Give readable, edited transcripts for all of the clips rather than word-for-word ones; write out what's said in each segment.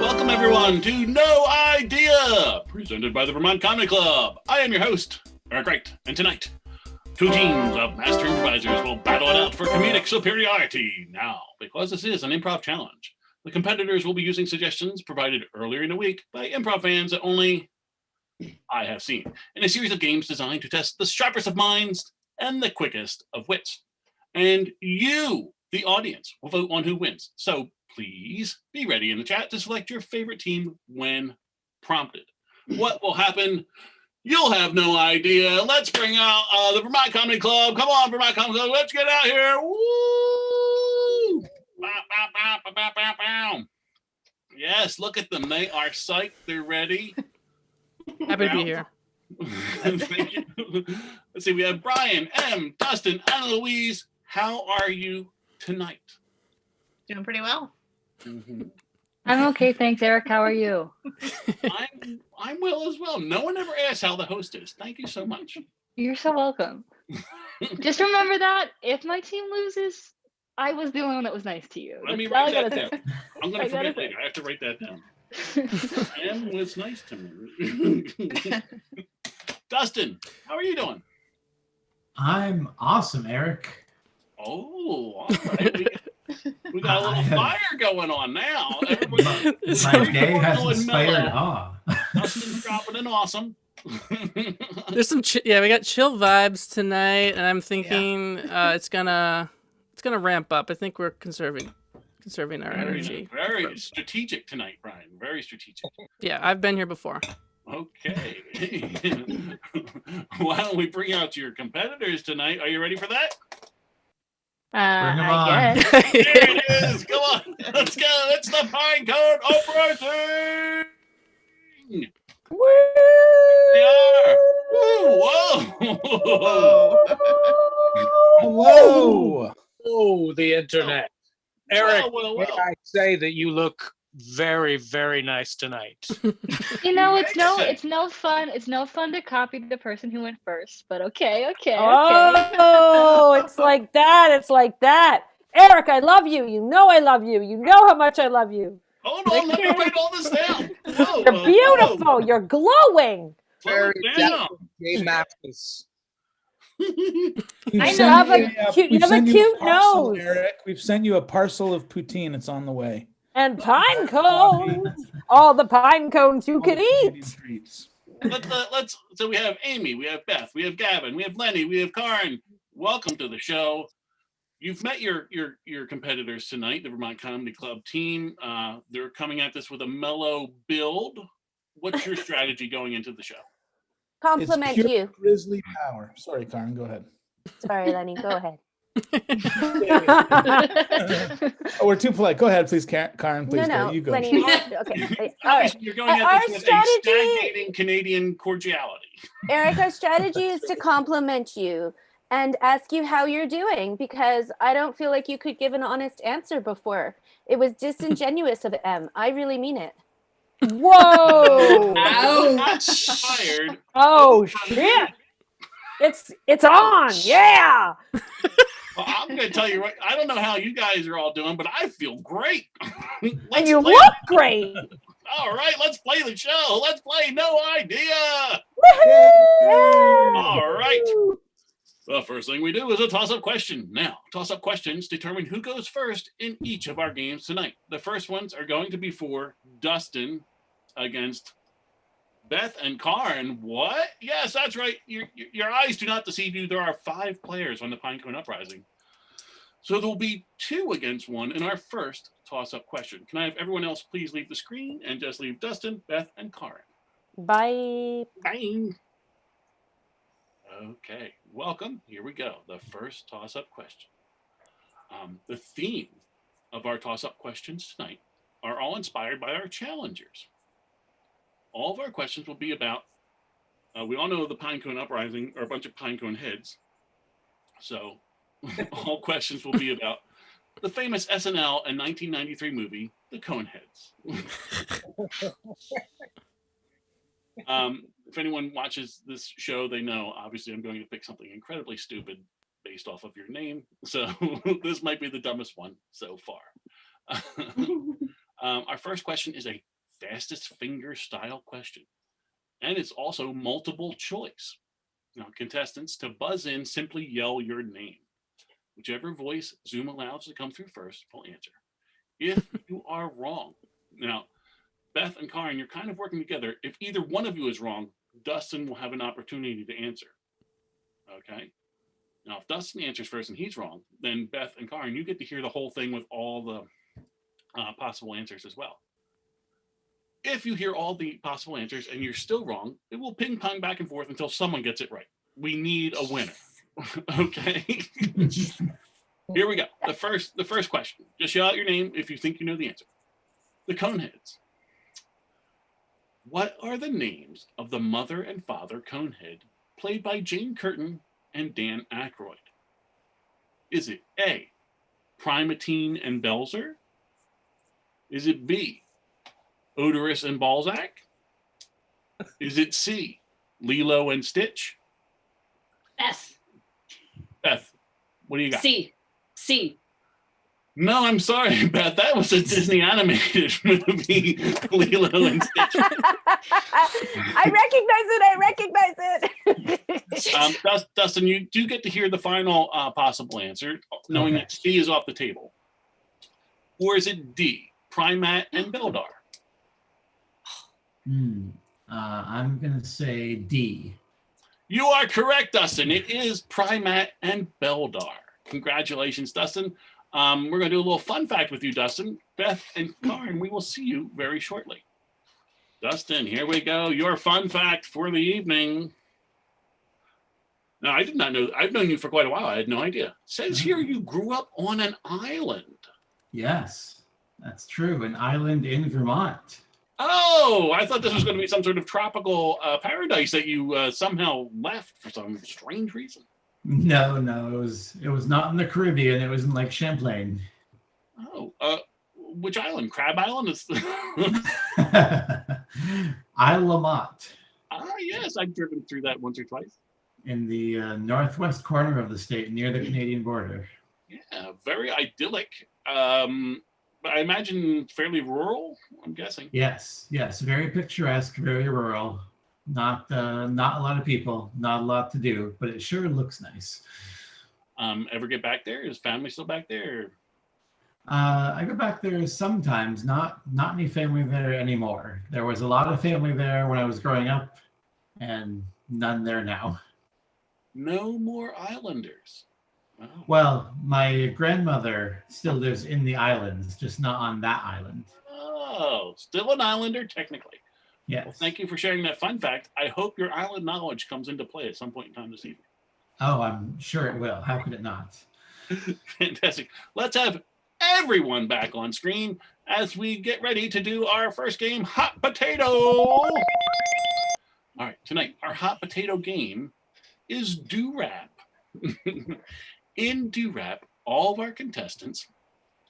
Welcome everyone to No Idea, presented by the Vermont Comedy Club. I am your host, Eric Wright, and tonight, two teams of master improvisers will battle it out for comedic superiority. Now, because this is an improv challenge, the competitors will be using suggestions provided earlier in the week by improv fans that only I have seen, in a series of games designed to test the sharpest of minds and the quickest of wits. And you, the audience, will vote on who wins. So please be ready in the chat to select your favorite team when prompted. What will happen? You'll have no idea. Let's bring out the Vermont Comedy Club. Come on, Vermont Comedy Club. Let's get out here. Woo! Bow, bow, bow, bow, bow, bow, bow. Yes, look at them. They are psyched. They're ready. Happy to be here. Thank you. Let's see. We have Brian, M, Dustin, Anna Louise. How are you tonight? Doing pretty well. Mm-hmm. I'm okay, thanks, Eric. How are you? I'm well as well. No one ever asked how the host is. Thank you so much. You're so welcome. Just remember that if my team loses, I was the only one that was nice to you. Let me That's all write I that gotta down. say. I'm going to forget say. later. I have to write that down. Em was nice to me. Dustin, how are you doing? I'm awesome, Eric. Oh, all right. We got a little fire going on now. My day has inspired awe. Dustin's dropping in awesome. There's some we got chill vibes tonight, and I'm thinking it's gonna ramp up. I think we're conserving our energy. Very strategic tonight, Brian. Very strategic. Yeah, I've been here before. Okay. Why don't we bring out your competitors tonight? Are you ready for that? Bring 'em I on. guess. There it is. Come on. Let's go. It's the Pine Cone Uprising. Woo! They are. Woo, whoa. Hello. Oh, the internet. Eric, Well. may I say that you look very, very nice tonight. You know, it's no fun. It's no fun to copy the person who went first. But okay. Oh, it's like that. It's like that. Eric, I love you. You know I love you. You know how much I love you. Hold on. Let me write all this down. Whoa, You're beautiful. You're glowing. Slow it down. Gay Mathis. I have a cute. You have a cute parcel, nose. Eric. We've sent you a parcel of poutine. It's on the way. And pine cones. All the pine cones you can eat. Treats. So we have Amy, we have Beth, we have Gavin, we have Lenny, we have Karen. Welcome to the show. You've met your competitors tonight, the Vermont Comedy Club team. They're coming at this with a mellow build. What's your strategy going into the show? Compliment It's pure you. Grizzly power. Sorry, Karen. Go ahead. Sorry, Lenny. Go ahead. Oh, we're too polite. Go ahead, please, Karen. Please No, go. You go. Lenny. Okay. All right. You're going Our at this with a strategy- stagnating Canadian cordiality. Eric, our strategy is to compliment you and ask you how you're doing, because I don't feel like you could give an honest answer before. It was disingenuous of M. I really mean it. Whoa! Ouch! Fired. Oh shit! It's on! Yeah! Well, I'm going to tell you, I don't know how you guys are all doing, but I feel great. And you look great! All right, let's play the show. Let's play No Idea. Woohoo! All right. The first thing we do is a toss-up question. Now, toss-up questions determine who goes first in each of our games tonight. The first ones are going to be for Dustin against Beth and Karen. What? Yes, that's right. Your eyes do not deceive you. There are 5 players on the Pinecone Uprising. So there will be 2 against 1 in our first toss-up question. Can I have everyone else please leave the screen and just leave Dustin, Beth, and Karen? Bye. Bye. Okay, welcome. Here we go. The first toss-up question. The theme of our toss-up questions tonight are all inspired by our challengers. All of our questions will be about, we all know the Pinecone Uprising are a bunch of pinecone heads. So all questions will be about the famous SNL and 1993 movie, The Coneheads. If anyone watches this show, they know, obviously, I'm going to pick something incredibly stupid based off of your name. So this might be the dumbest one so far. Our first question is a fastest finger style question. And it's also multiple choice. Now, contestants, to buzz in, simply yell your name. Whichever voice Zoom allows to come through first will answer. If you are wrong, now, Beth and Karen, you're kind of working together. If either one of you is wrong, Dustin will have an opportunity to answer. Okay? Now, if Dustin answers first and he's wrong, then Beth and Karen, you get to hear the whole thing with all the possible answers as well. If you hear all the possible answers and you're still wrong, it will ping pong back and forth until someone gets it right. We need a winner. Okay? Here we go. The first question. Just shout out your name if you think you know the answer. The Coneheads. What are the names of the mother and father Conehead played by Jane Curtin and Dan Aykroyd? Is it A, Primatine and Belzer? Is it B, Odorous and Balzac? Is it C, Lilo and Stitch? Beth, what do you got? C. No, I'm sorry, Beth. That was a Disney animated movie, Lilo and Stitch. I recognize it. Dustin, you do get to hear the final possible answer, knowing that C is off the table. Or is it D, Primat and Beldar? I'm going to say D. You are correct, Dustin. It is Primat and Beldar. Congratulations, Dustin. We're going to do a little fun fact with you, Dustin. Beth and Karen, we will see you very shortly. Dustin, here we go. Your fun fact for the evening. Now, I did not know. I've known you for quite a while. I had no idea. It says here you grew up on an island. Yes, that's true. An island in Vermont. Oh, I thought this was going to be some sort of tropical paradise that you somehow left for some strange reason. No, it was not in the Caribbean. It was in Lake Champlain. Oh, which island? Crab Island? Isle La Motte. Ah, yes, I've driven through that once or twice. In the northwest corner of the state, near the Canadian border. Yeah, very idyllic. But I imagine fairly rural, I'm guessing. Yes, very picturesque, very rural. Not a lot of people, not a lot to do, but it sure looks nice. Ever get back there? Is family still back there? I go back there sometimes, not any family there anymore. There was a lot of family there when I was growing up, and none there now. No more Islanders. Oh. Well, my grandmother still lives in the islands, just not on that island. Oh, still an Islander, technically. Yes. Well, thank you for sharing that fun fact. I hope your island knowledge comes into play at some point in time this evening. Oh, I'm sure it will. How could it not? Fantastic. Let's have everyone back on screen as we get ready to do our first game, Hot Potato. All right, tonight, our Hot Potato game is Do-Rap. In Do-Rap, all of our contestants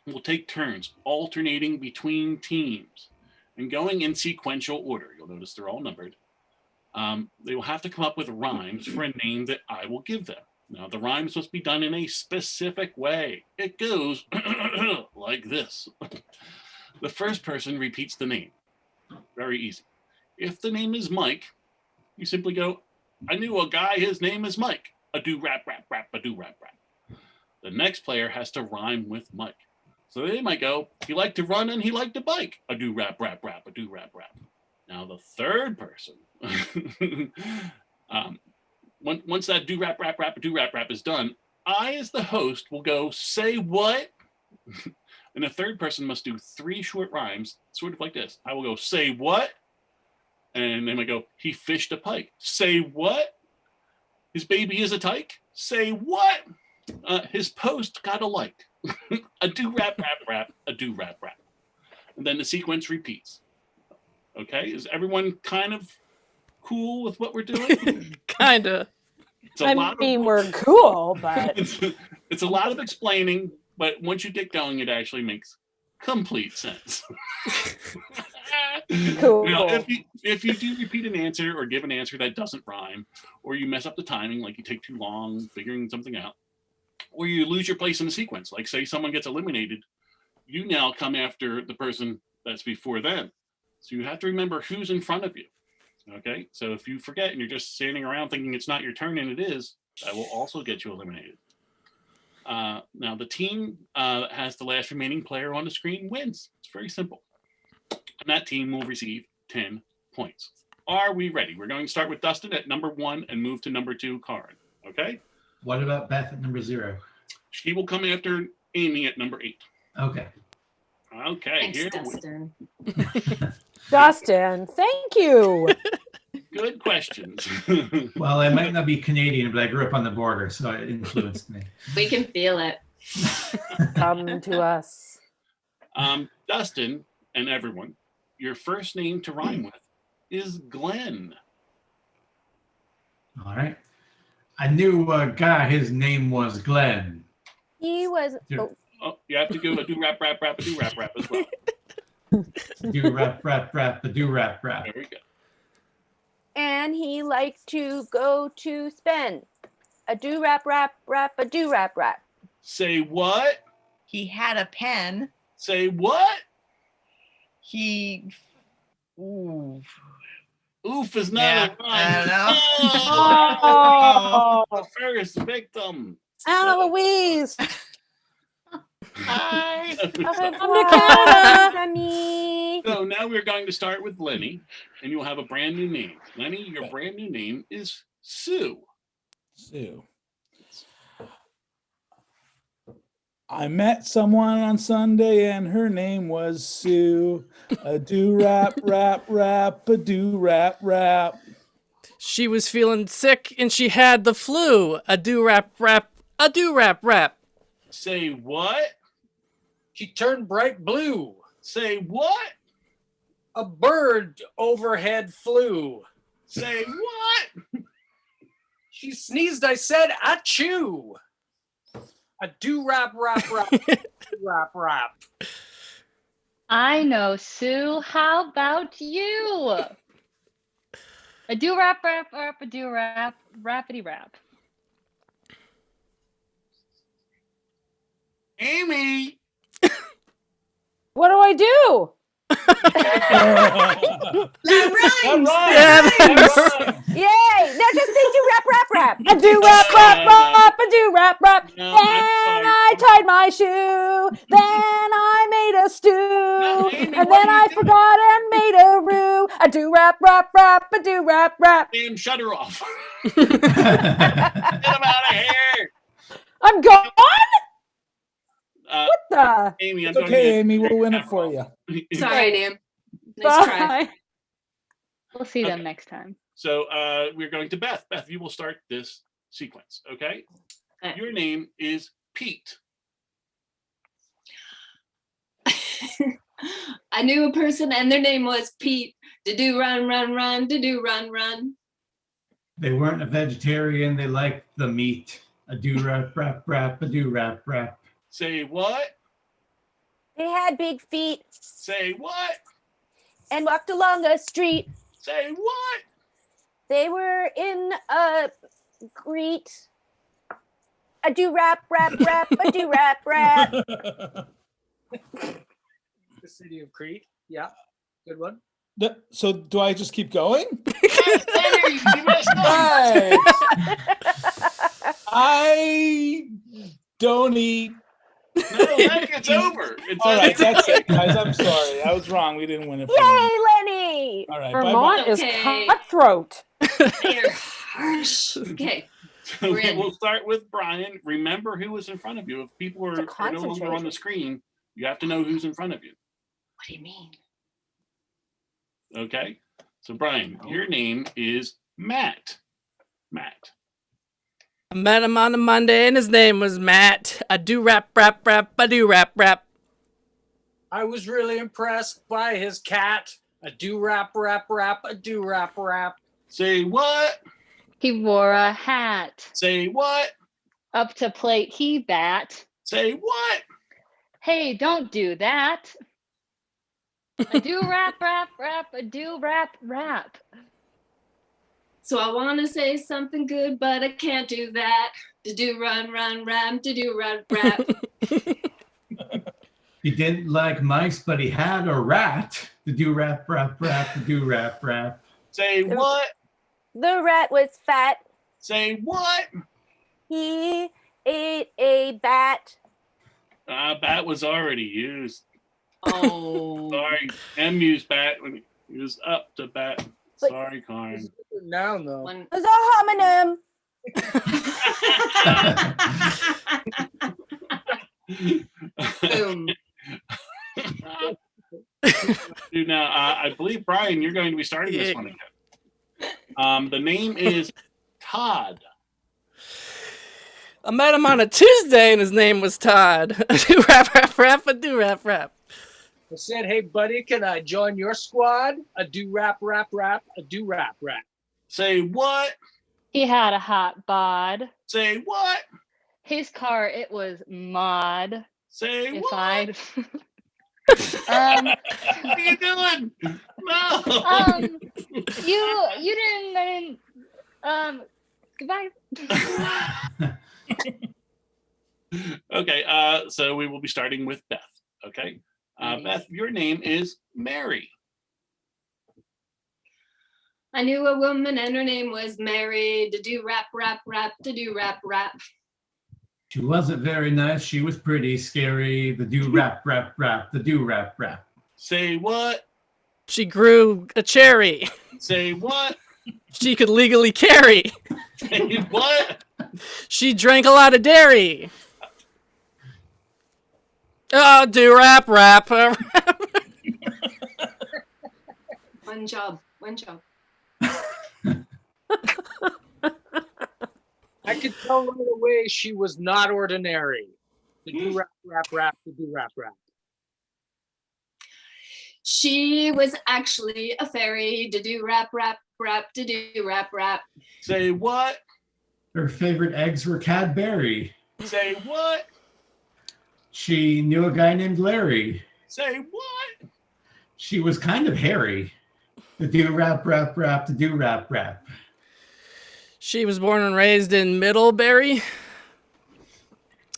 will take turns alternating between teams and going in sequential order. You'll notice they're all numbered. They will have to come up with rhymes for a name that I will give them. Now, the rhymes must be done in a specific way. It goes like this. The first person repeats the name. Very easy. If the name is Mike, you simply go, I knew a guy, his name is Mike. A do rap, rap, rap, a do rap, rap. The next player has to rhyme with Mike. So they might go, he liked to run and he liked to bike. A do rap, rap, rap, a do rap, rap. Now the third person, once that do rap, rap, rap, a do rap, rap is done, I as the host will go, say what? And the third person must do 3 short rhymes, sort of like this. I will go, say what? And they might go, he fished a pike. Say what? His baby is a tyke. Say what? His post got a like. A do rap, rap, rap, a do rap, rap. And then the sequence repeats. Okay, is everyone kind of cool with what we're doing? Kinda. We're cool, but it's a lot of explaining, but once you get going, it actually makes complete sense. cool. Now, if you do repeat an answer or give an answer that doesn't rhyme, or you mess up the timing, like you take too long figuring something out, or you lose your place in the sequence, like say someone gets eliminated, you now come after the person that's before them. So you have to remember who's in front of you. Okay, so if you forget and you're just standing around thinking it's not your turn and it is, that will also get you eliminated. Now the team that has the last remaining player on the screen wins. It's very simple. And that team will receive 10 points. Are we ready? We're going to start with Dustin at number 1 and move to number 2, Karin. Okay? What about Beth at number 0? She will come after Amy at number 8. Okay. Okay. Thanks, Dustin. Dustin, thank you. Good questions. Well, I might not be Canadian, but I grew up on the border, so it influenced me. We can feel it. Come to us. Dustin and everyone, your first name to rhyme with is Glenn. All right. I knew a guy, his name was Glenn. He was. Oh, Oh, you have to do a do-rap, rap, rap, a do-rap, rap as well. Do rap, rap, rap, a do rap, rap. There we go. and he liked to go to spend. A do rap, rap, rap, a do rap, rap. Say what? He had a pen. Say what? He. Ooh. Oof is not Yeah, a rhyme. I Oh, The first victim. Anna Louise. Hi. I'm to Canada. Honey. So now we're going to start with Lenny, and you'll have a brand new name. Lenny, your brand new name is Sue. Sue. I met someone on Sunday and her name was Sue. A do rap, rap, rap, a do rap, rap. She was feeling sick and she had the flu. A do rap, rap, a do rap, rap. Say what? She turned bright blue. Say what? A bird overhead flew. Say what? She sneezed. I said, achoo. A do rap, rap, rap, rap, rap. I know, Sue. How about you? A do rap, rap, rap, a do rap, rappity rap. Amy. What do I do? Yay! No, just say do rap, rap, rap. I do rap, rap, rap, I do rap, rap. No, Then I'm sorry. I tied my shoe. Then I made a stew. Amy, And what then are you I doing? forgot and made a roux. I do rap, rap, rap, I do rap, rap. Damn, shut her off. Get him out of here. I'm gone? What The Amy, I'm It's going to okay, get Amy. We'll win it for you. Sorry, Dan. Nice try. bye. We'll see them Okay. next time. So we're going to Beth. Beth, you will start this sequence, okay? Okay. Your name is Pete. I knew a person and their name was Pete. To do run, run, run, to do run, run. They weren't a vegetarian. They liked the meat. A do rap, rap, rap, a do rap, rap. Say what? They had big feet Say what? and walked along a street. Say what? They were in a greet. A do rap, rap, rap, a do rap, rap. The city of Crete. Yeah. Good one. So do I just keep going? Lenny, you messed up. Right. I don't eat. No, Lenny, it's over. It's All right, over. that's it, guys. I'm sorry. I was wrong. We didn't win it. For Yay, me. Lenny! All right. Vermont is Okay. cutthroat. They're harsh. Okay. So We're in. we'll start with Brian. Remember who was in front of you. If people It's a are no longer on the concentration. screen, you have to know who's in front of you. What do you mean? Okay? So, Brian, your name is Matt. Matt. I met him on a Monday and his name was Matt. I do rap, rap, rap, I do rap, rap. I was really impressed by his cat. A do rap, rap, rap, a do rap, rap. Say what? He wore a hat. Say what? Up to plate he bat. Say what? Hey, don't do that. I do rap, rap, rap, I do rap, rap. So I want to say something good, but I can't do that. To do run, run, ram, to do run, rap. He didn't like mice, but he had a rat. The do rap, rap, rap, the do rap, rap. Say what? The rat was fat. Say what? He ate a bat. Bat was already used. Oh. Sorry, M used bat when he was up to bat. But- Sorry, Karn. Now though. One. It was a homonym. Boom. Dude, now, I believe, Brian, you're going to be starting this one again. The name is Todd. I met him on a Tuesday and his name was Todd. Do rap, rap, rap, a do rap, rap. I said, hey, buddy, can I join your squad? A do rap, rap, rap, a do rap, rap. Say what? He had a hot bod. Say what? His car, it was mod. Say If what? I'd. What are you doing? No. You didn't. Goodbye. Okay, so we will be starting with Beth. Okay, Beth, your name is Mary. I knew a woman and her name was Mary. To do rap, rap, rap, to do rap, rap. She wasn't very nice. She was pretty scary. The do rap, rap, rap, the do rap, rap. Say what? She grew a cherry. Say what? She could legally carry. Say what? She drank a lot of dairy. Oh, do rap, rap. One job. One job. I could tell right away she was not ordinary. The do rap, rap, rap, the do rap, rap. She was actually a fairy. To do rap, rap, rap, to do rap, rap. Say what? Her favorite eggs were Cadbury. Say what? She knew a guy named Larry. Say what? She was kind of hairy. The do rap, rap, rap, the do rap, rap. She was born and raised in Middlebury.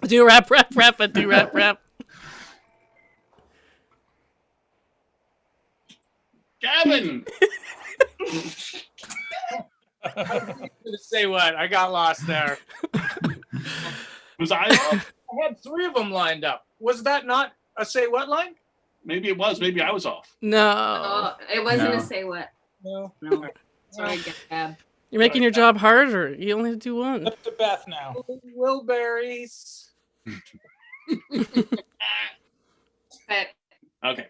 Do rap, rap, rap, a do rap, rap. Gavin. Say what? I got lost there. Was I off? I had 3 of them lined up. Was that not a say what line? Maybe it was. Maybe I was off. No. Oh, it wasn't No. a say what. No. No. Sorry, Gab. You're making your job harder. You only have to do one. Up to Beth now. Wilburys. But Okay.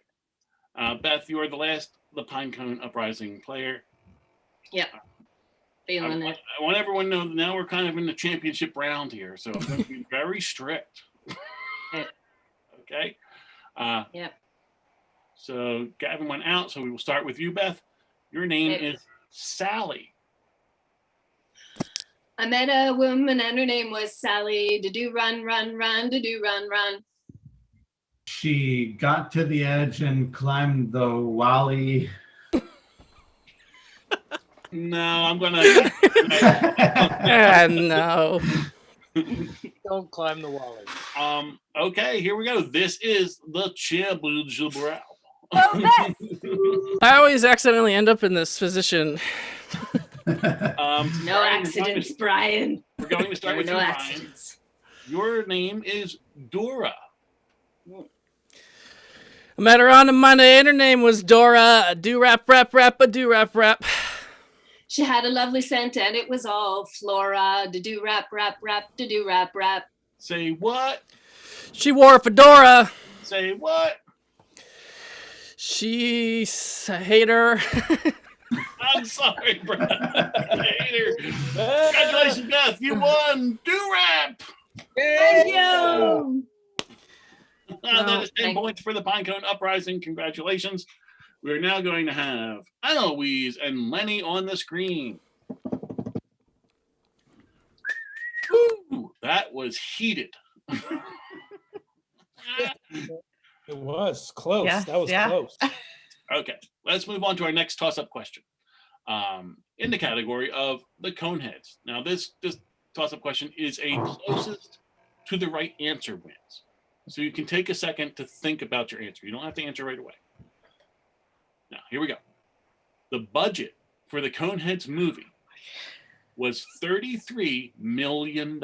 Beth, you are the last the Pinecone Uprising player. yeah, feeling I it. want everyone to know that now we're kind of in the championship round here, so I'm going to be very strict. Okay. Yep. So Gavin went out, so we will start with you, Beth. Your name Okay. is Sally. I met a woman and her name was Sally. To do run, run, run, to do run, run. She got to the edge and climbed the wally. No, I'm going to. No. Don't climb the wall. Okay, here we go. This is the Chibble. I always accidentally end up in this position. No accidents, Brian. We're going to start with no you, Brian. accidents. Your name is Dora. I met her on a Monday and her name was Dora. A do rap, rap, rap, a do rap, rap. She had a lovely scent and it was all flora. To do rap, rap, rap, to do rap, rap. Say what? She wore a fedora. Say what? She's a hater. I'm sorry, Brad. Hater. Congratulations, Beth. You won. Do rap. Thank you. That is 10 Thank- points for the Pinecone Uprising. Congratulations. We're now going to have Eloise and Lenny on the screen. Ooh, that was heated. It was close. Yeah, That was yeah. close. Okay, let's move on to our next toss-up question. In the category of the Coneheads. Now, this toss-up question is a closest to the right answer wins. So you can take a second to think about your answer. You don't have to answer right away. Now, here we go. The budget for the Coneheads movie was $33 million.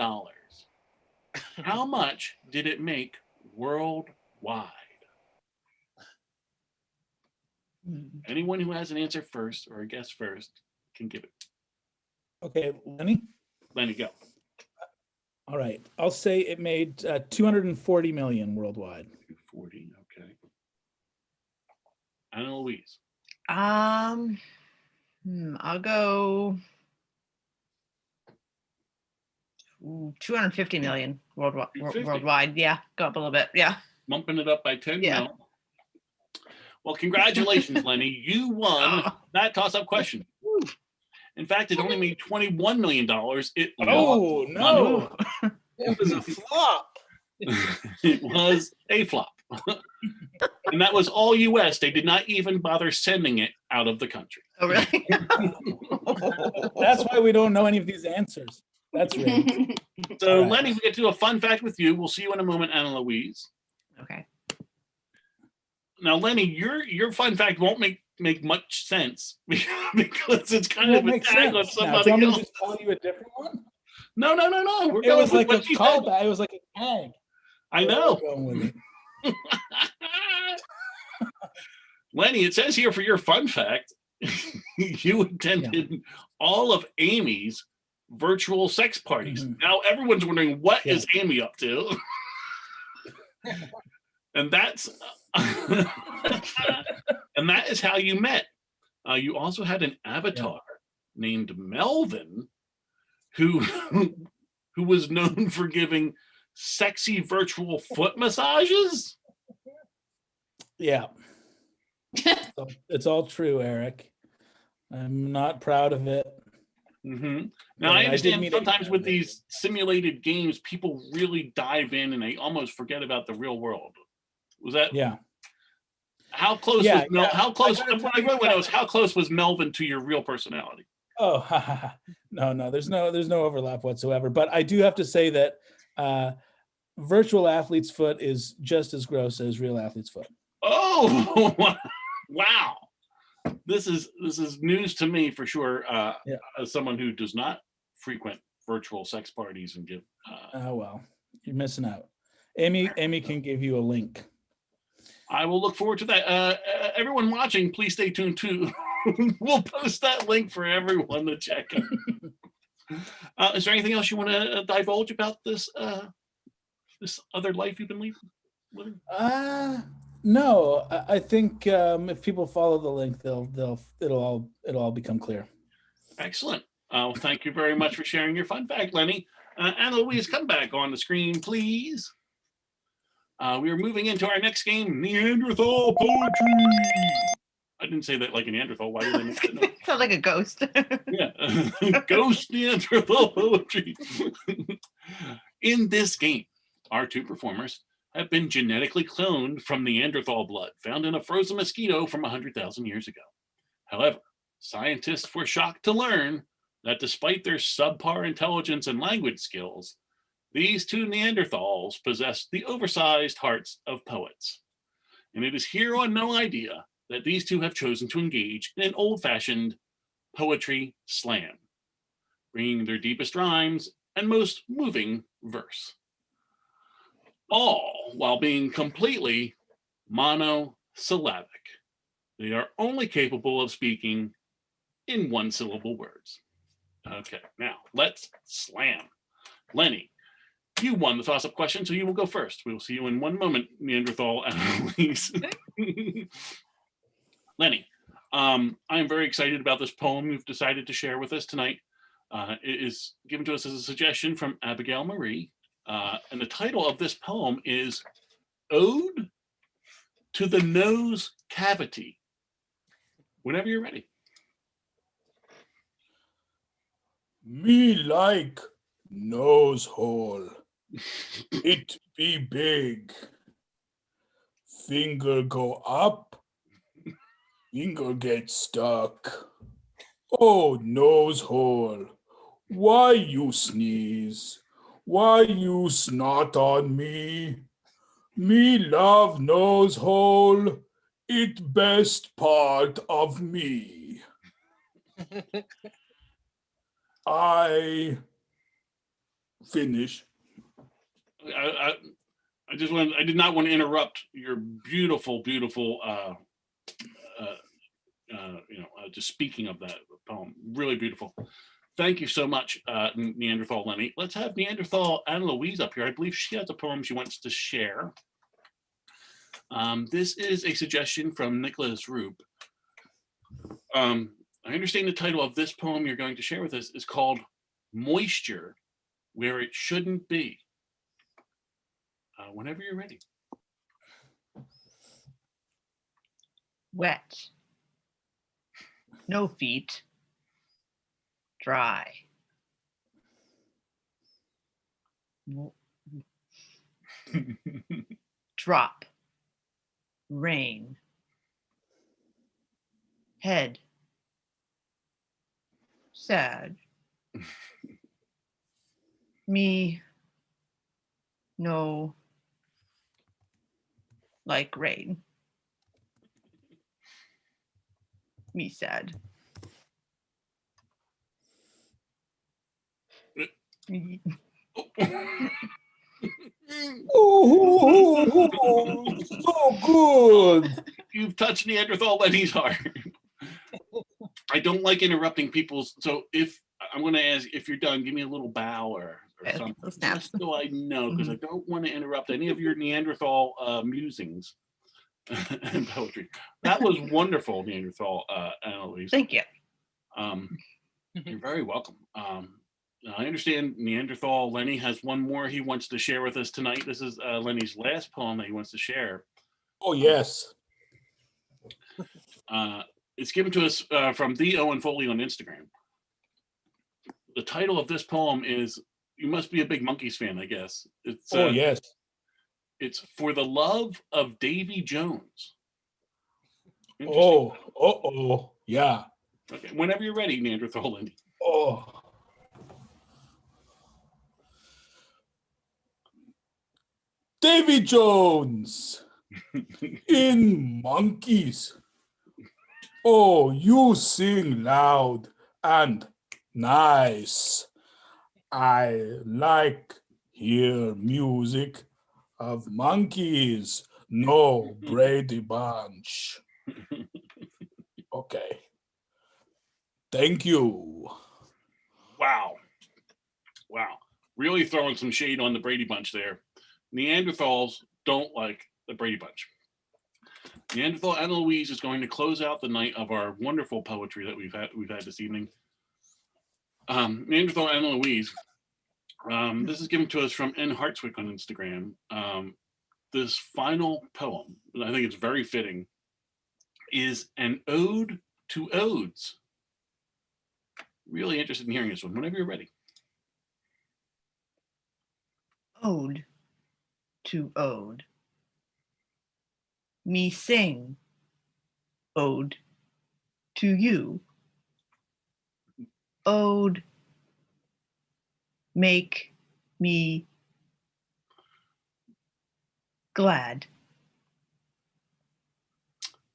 How much did it make worldwide? Anyone who has an answer first or a guess first can give it. Okay, Lenny. Lenny, go. All right, I'll say it made 240 million worldwide. 40, okay. Anna Louise. I'll go 250 million worldwide. 250. Worldwide, yeah, go up a little bit, yeah. Bumping it up by 10 Yeah. mil. Well, congratulations, Lenny. You won that toss-up question. In fact, it only made $21 million. It Oh, no. It was a flop. It was a flop. And that was all US. They did not even bother sending it out of the country. Oh, really? That's why we don't know any of these answers. That's right. So, All right. Lenny, we get to do a fun fact with you. We'll see you in a moment, Anna Louise. Okay. Now, Lenny, your fun fact won't make much sense because it's kind It of a makes tag on sense. Now, do somebody you want me to else. just tell you a different one? No. We're It going was with like a what you said. callback. It was like a tag. I know. We're going with it. Lenny, it says here for your fun fact, you attended all of Amy's virtual sex parties. Mhm. Now everyone's wondering what Yeah. is Amy up to? And that's and that is how you met. You also had an avatar named Melvin, who was known for giving sexy virtual foot massages. Yeah. So it's all true, Eric. I'm not proud of it. Mm-hmm. Now, Yeah, I I did understand meet sometimes a- with these simulated games, people really dive in and they almost forget about the real world. Was that Yeah. how close Yeah, was Mel? yeah. How close? I gotta What tell I you really want to know is something. how close was Melvin to your real personality? Oh, no. There's no overlap whatsoever. But I do have to say that virtual athlete's foot is just as gross as real athlete's foot. Oh, wow! This is news to me for sure. Yeah. As someone who does not frequent virtual sex parties and give. Oh well, you're missing out. Amy can give you a link. I will look forward to that. Everyone watching, please stay tuned too. We'll post that link for everyone to check out. Is there anything else you want to divulge about this this other life you've been living? No. I think if people follow the link, it'll all become clear. Excellent. Well, thank you very much for sharing your fun fact, Lenny. Anna Louise, come back on the screen, please. We are moving into our next game, Neanderthal Poetry. I didn't say that like a Neanderthal. Why did I make that noise? Sound like a ghost. Yeah. Ghost Neanderthal Poetry. In this game, our two performers have been genetically cloned from Neanderthal blood found in a frozen mosquito from 100,000 years ago. However, scientists were shocked to learn that despite their subpar intelligence and language skills, these two Neanderthals possessed the oversized hearts of poets. And it is here on No Idea that these two have chosen to engage in an old-fashioned poetry slam, bringing their deepest rhymes and most moving verse, all while being completely monosyllabic. They are only capable of speaking in one-syllable words. Okay, now let's slam. Lenny, you won the toss-up question, so you will go first. We will see you in one moment, Neanderthal Annalise. Lenny, I am very excited about this poem you've decided to share with us tonight. It is given to us as a suggestion from Abigail Marie, and the title of this poem is Ode to the Nose Cavity. Whenever you're ready. Me like nose hole. It be big. Finger go up. Finger get stuck. Oh, nose hole. Why you sneeze? Why you snot on me? Me love nose hole, it best part of me. I finish. I did not want to interrupt your beautiful, just speaking of that poem. Really beautiful. Thank you so much, Neanderthal Lenny. Let's have Neanderthal Anna Louise up here. I believe she has a poem she wants to share. This is a suggestion from Nicholas Roop. I understand the title of this poem you're going to share with us is called Moisture Where It Shouldn't Be. Whenever you're ready. Wet. No feet. Dry. Drop. Rain. Head. Sad. Me. No. Like rain. Me sad. Oh, so good. You've touched Neanderthal Lenny's heart. I don't like interrupting people's. So if I'm going to ask if you're done, give me a little bow or something, just so I know, because I don't want to interrupt any of your Neanderthal musings and poetry. That was wonderful, Neanderthal Annalise. Thank you. You're very welcome. I understand Neanderthal Lenny has one more he wants to share with us tonight. This is Lenny's last poem that he wants to share. Oh, yes. It's given to us from the Owen Foley on Instagram. The title of this poem is, you must be a big Monkees fan, I guess. It's, yes. It's For the Love of Davy Jones. Oh, yeah. Okay, whenever you're ready, Neanderthal Lenny. Oh. Davy Jones in Monkees. Oh, you sing loud and nice. I like hear music of Monkees, no Brady Bunch. Okay. Thank you. Wow. Really throwing some shade on the Brady Bunch there. Neanderthals don't like the Brady Bunch. Neanderthal Anna Louise is going to close out the night of our wonderful poetry that we've had this evening. Neanderthal Anna Louise, this is given to us from N. Hartswick on Instagram. This final poem, and I think it's very fitting, is an ode to odes. Really interested in hearing this one. Whenever you're ready. Ode to ode. Me sing ode to you. Ode make me glad.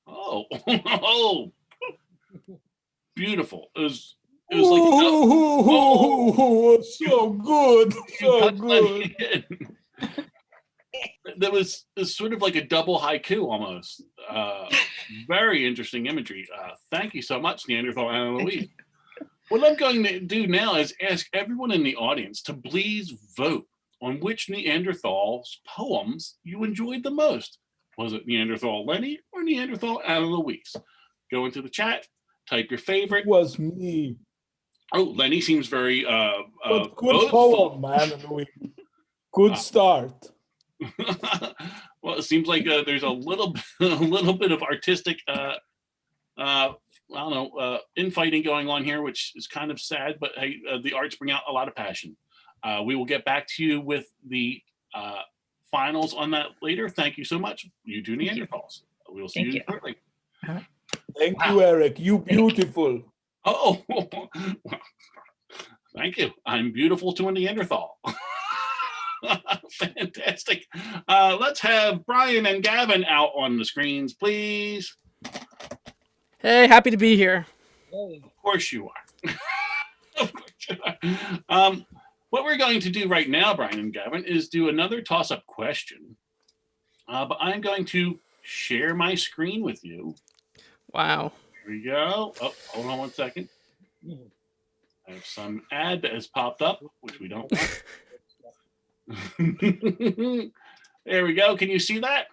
Oh, beautiful. It was like so good, so good. That was sort of like a double haiku almost. Very interesting imagery. Thank you so much, Neanderthal Anna Louise. What I'm going to do now is ask everyone in the audience to please vote on which Neanderthal's poems you enjoyed the most. Was it Neanderthal Lenny or Neanderthal Anna Louise? Go into the chat, type your favorite. It was me. Oh, Lenny seems very good poem, Anna Louise. Good start. Well, it seems like there's a little bit of artistic infighting going on here, which is kind of sad, but hey, the arts bring out a lot of passion. We will get back to you with the finals on that later. Thank you so much. You two Neanderthals. We will see you shortly. Thank you, Eric. You beautiful. Oh, thank you. I'm beautiful to a Neanderthal. Fantastic. Let's have Brian and Gavin out on the screens, please. Hey, happy to be here. Of course you are. Of course you are. What we're going to do right now, Brian and Gavin, is do another toss-up question. But I'm going to share my screen with you. Wow. Here we go. Oh, hold on one second. I have some ad that has popped up, which we don't want. There we go. Can you see that?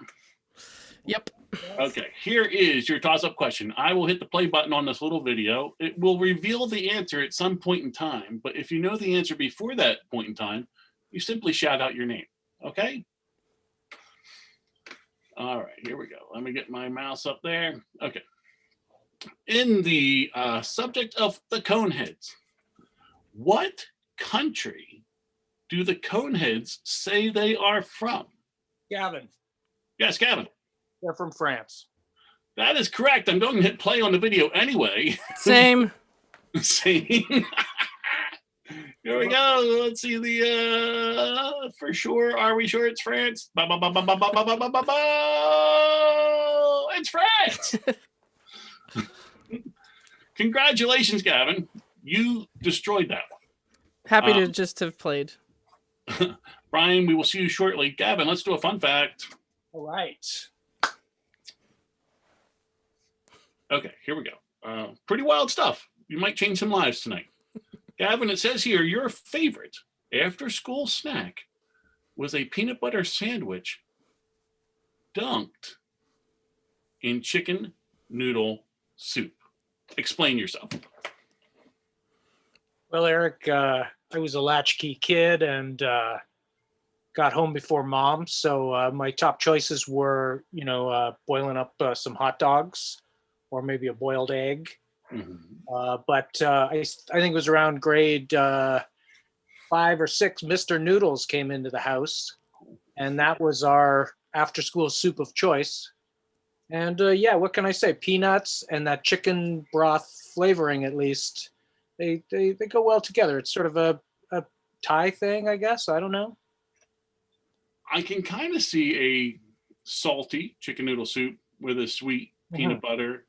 Yep. Okay, here is your toss-up question. I will hit the play button on this little video. It will reveal the answer at some point in time, but if you know the answer before that point in time, you simply shout out your name, okay? All right, here we go. Let me get my mouse up there. Okay. In the subject of the Coneheads, what country do the Coneheads say they are from? Gavin, Yes, Gavin. they're from France. That is correct. I'm going to hit play on the video anyway. Same. Same. Here we go. Let's see the for sure. Are we sure it's France? It's France. Congratulations, Gavin. You destroyed that one. Happy to just have played. Brian, we will see you shortly. Gavin, let's do a fun fact. All right. Okay, here we go. Pretty wild stuff. You might change some lives tonight. Gavin, it says here your favorite after-school snack was a peanut butter sandwich dunked in chicken noodle soup. Explain yourself. Well, Eric, I was a latchkey kid and got home before mom. So my top choices were, boiling up some hot dogs or maybe a boiled egg. Mm-hmm. But I think it was around grade 5 or 6, Mr. Noodles came into the house. And that was our after-school soup of choice. And what can I say? Peanuts and that chicken broth flavoring, at least, they go well together. It's sort of a Thai thing, I guess. I don't know. I can kind of see a salty chicken noodle soup with a sweet peanut butter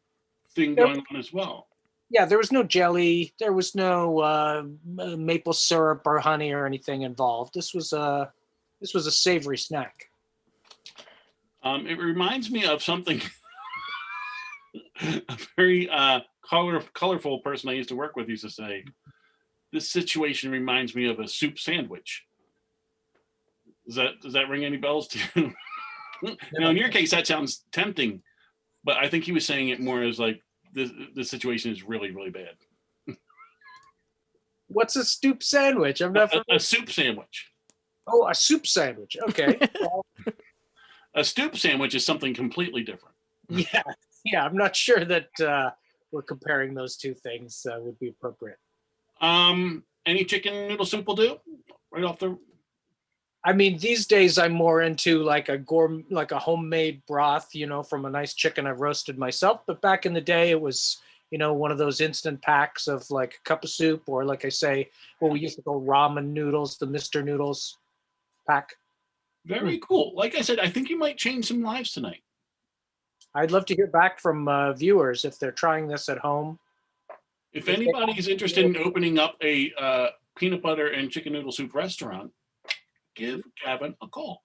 thing going on as well. Yeah, there was no jelly. There was no maple syrup or honey or anything involved. This was a savory snack. It reminds me of something. A very colorful person I used to work with used to say, "This situation reminds me of a soup sandwich." Does that ring any bells to you? Now, in your case, that sounds tempting, but I think he was saying it more as like this situation is really, really bad. What's a soup sandwich? I'm not a soup sandwich. Oh, a soup sandwich. Okay. Well, a soup sandwich is something completely different. Yeah. I'm not sure that we're comparing those two things would be appropriate. Any chicken noodle soup will do. Right off the. I mean, these days I'm more into like a homemade broth, from a nice chicken I've roasted myself. But back in the day, it was, one of those instant packs of like a cup of soup, or like I say, what we used to call ramen noodles, the Mr. Noodles pack. Very cool. Like I said, I think you might change some lives tonight. I'd love to hear back from viewers if they're trying this at home. If anybody's interested in opening up a peanut butter and chicken noodle soup restaurant, give Gavin a call.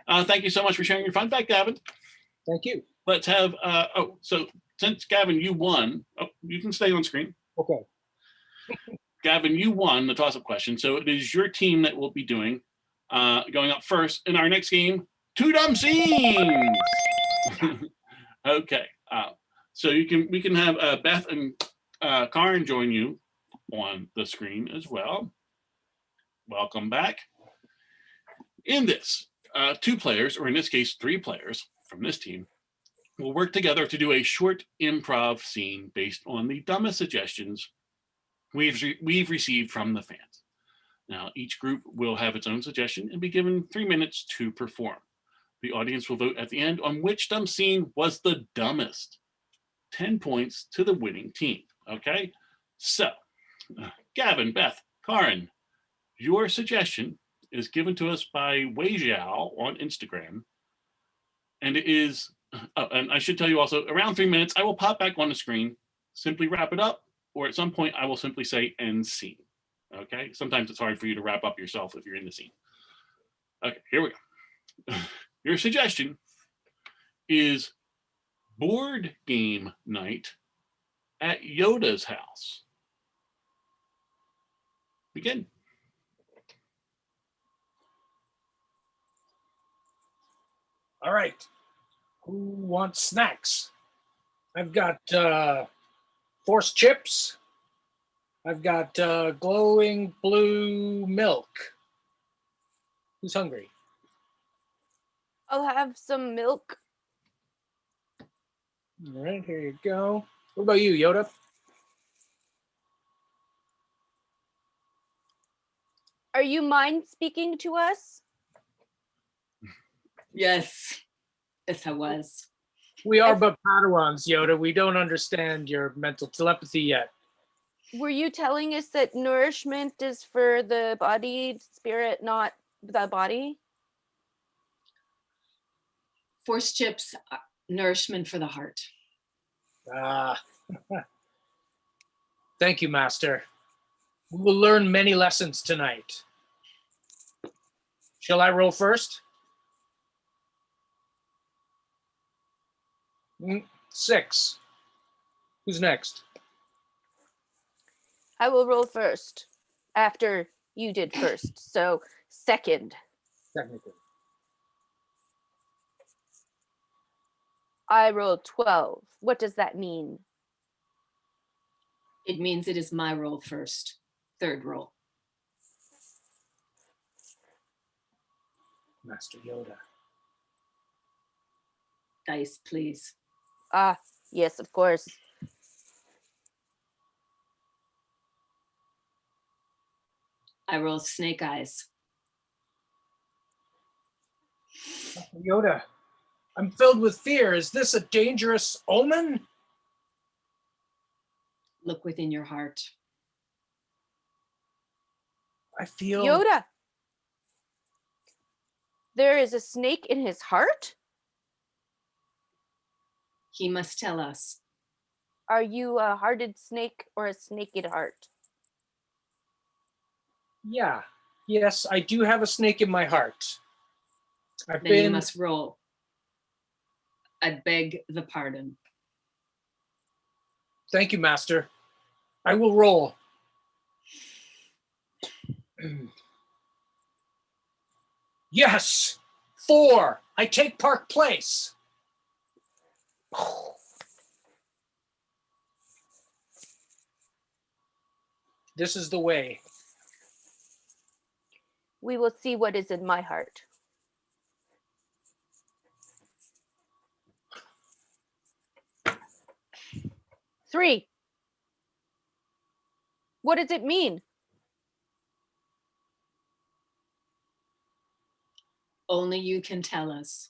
Thank you so much for sharing your fun fact, Gavin. Thank you. Let's have, so since Gavin, you won, you can stay on screen. Okay. Gavin, you won the toss-up question, so it is your team that will be doing, going up first in our next game, Two Dumb Scenes. Okay, so we can have Beth and Karen join you on the screen as well. Welcome back. In this, 2 players, or in this case, 3 players from this team, will work together to do a short improv scene based on the dumbest suggestions we've received from the fans. Now, each group will have its own suggestion and be given 3 minutes to perform. The audience will vote at the end on which dumb scene was the dumbest. 10 points to the winning team. Okay? So, Gavin, Beth, Karen, your suggestion is given to us by Wei Zhao on Instagram. And it is, and I should tell you also, around 3 minutes, I will pop back on the screen, simply wrap it up, or at some point I will simply say end scene. Okay? Sometimes it's hard for you to wrap up yourself if you're in the scene. Okay, here we go. Your suggestion is board game night at Yoda's house. Begin. All right. Who wants snacks? I've got force chips. I've got glowing blue milk. Who's hungry? I'll have some milk. All right, here you go. What about you, Yoda? Are you mind speaking to us? Yes. Yes, I was. We are but Padawans, Yoda. We don't understand your mental telepathy yet. Were you telling us that nourishment is for the body, spirit, not the body? Force chips, nourishment for the heart. Ah. Thank you, Master. We will learn many lessons tonight. Shall I roll first? 6. Who's next? I will roll first after you did first. So second. Technically. I rolled 12. What does that mean? It means it is my roll first. Third roll. Master Yoda. Dice, please. Ah, yes, of course. I roll snake eyes. Master Yoda, I'm filled with fear. Is this a dangerous omen? Look within your heart. I feel... Yoda! There is a snake in his heart? He must tell us. Are you a hearted snake or a snake at heart? Yeah. Yes, I do have a snake in my heart. Then you must roll. I beg the pardon. Thank you, Master. I will roll. Yes! 4. I take Park Place. This is the way. We will see what is in my heart. Three. What does it mean? Only you can tell us.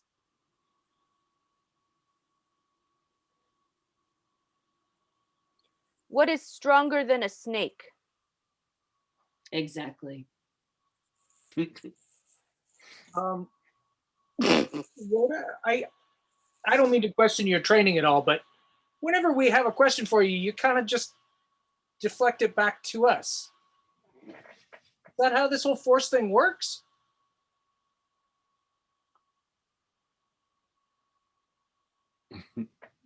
What is stronger than a snake? Exactly. Yoda, I don't mean to question your training at all, but whenever we have a question for you, you kind of just deflect it back to us. Is that how this whole force thing works?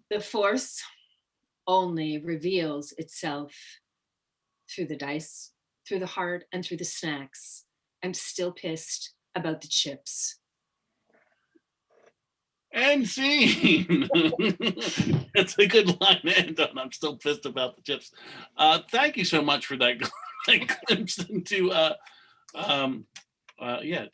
The force only reveals itself through the dice, through the heart, and through the snacks. I'm still pissed about the chips. And scene. It's a good line to end on. I'm still pissed about the chips. Thank you so much for that glimpse into,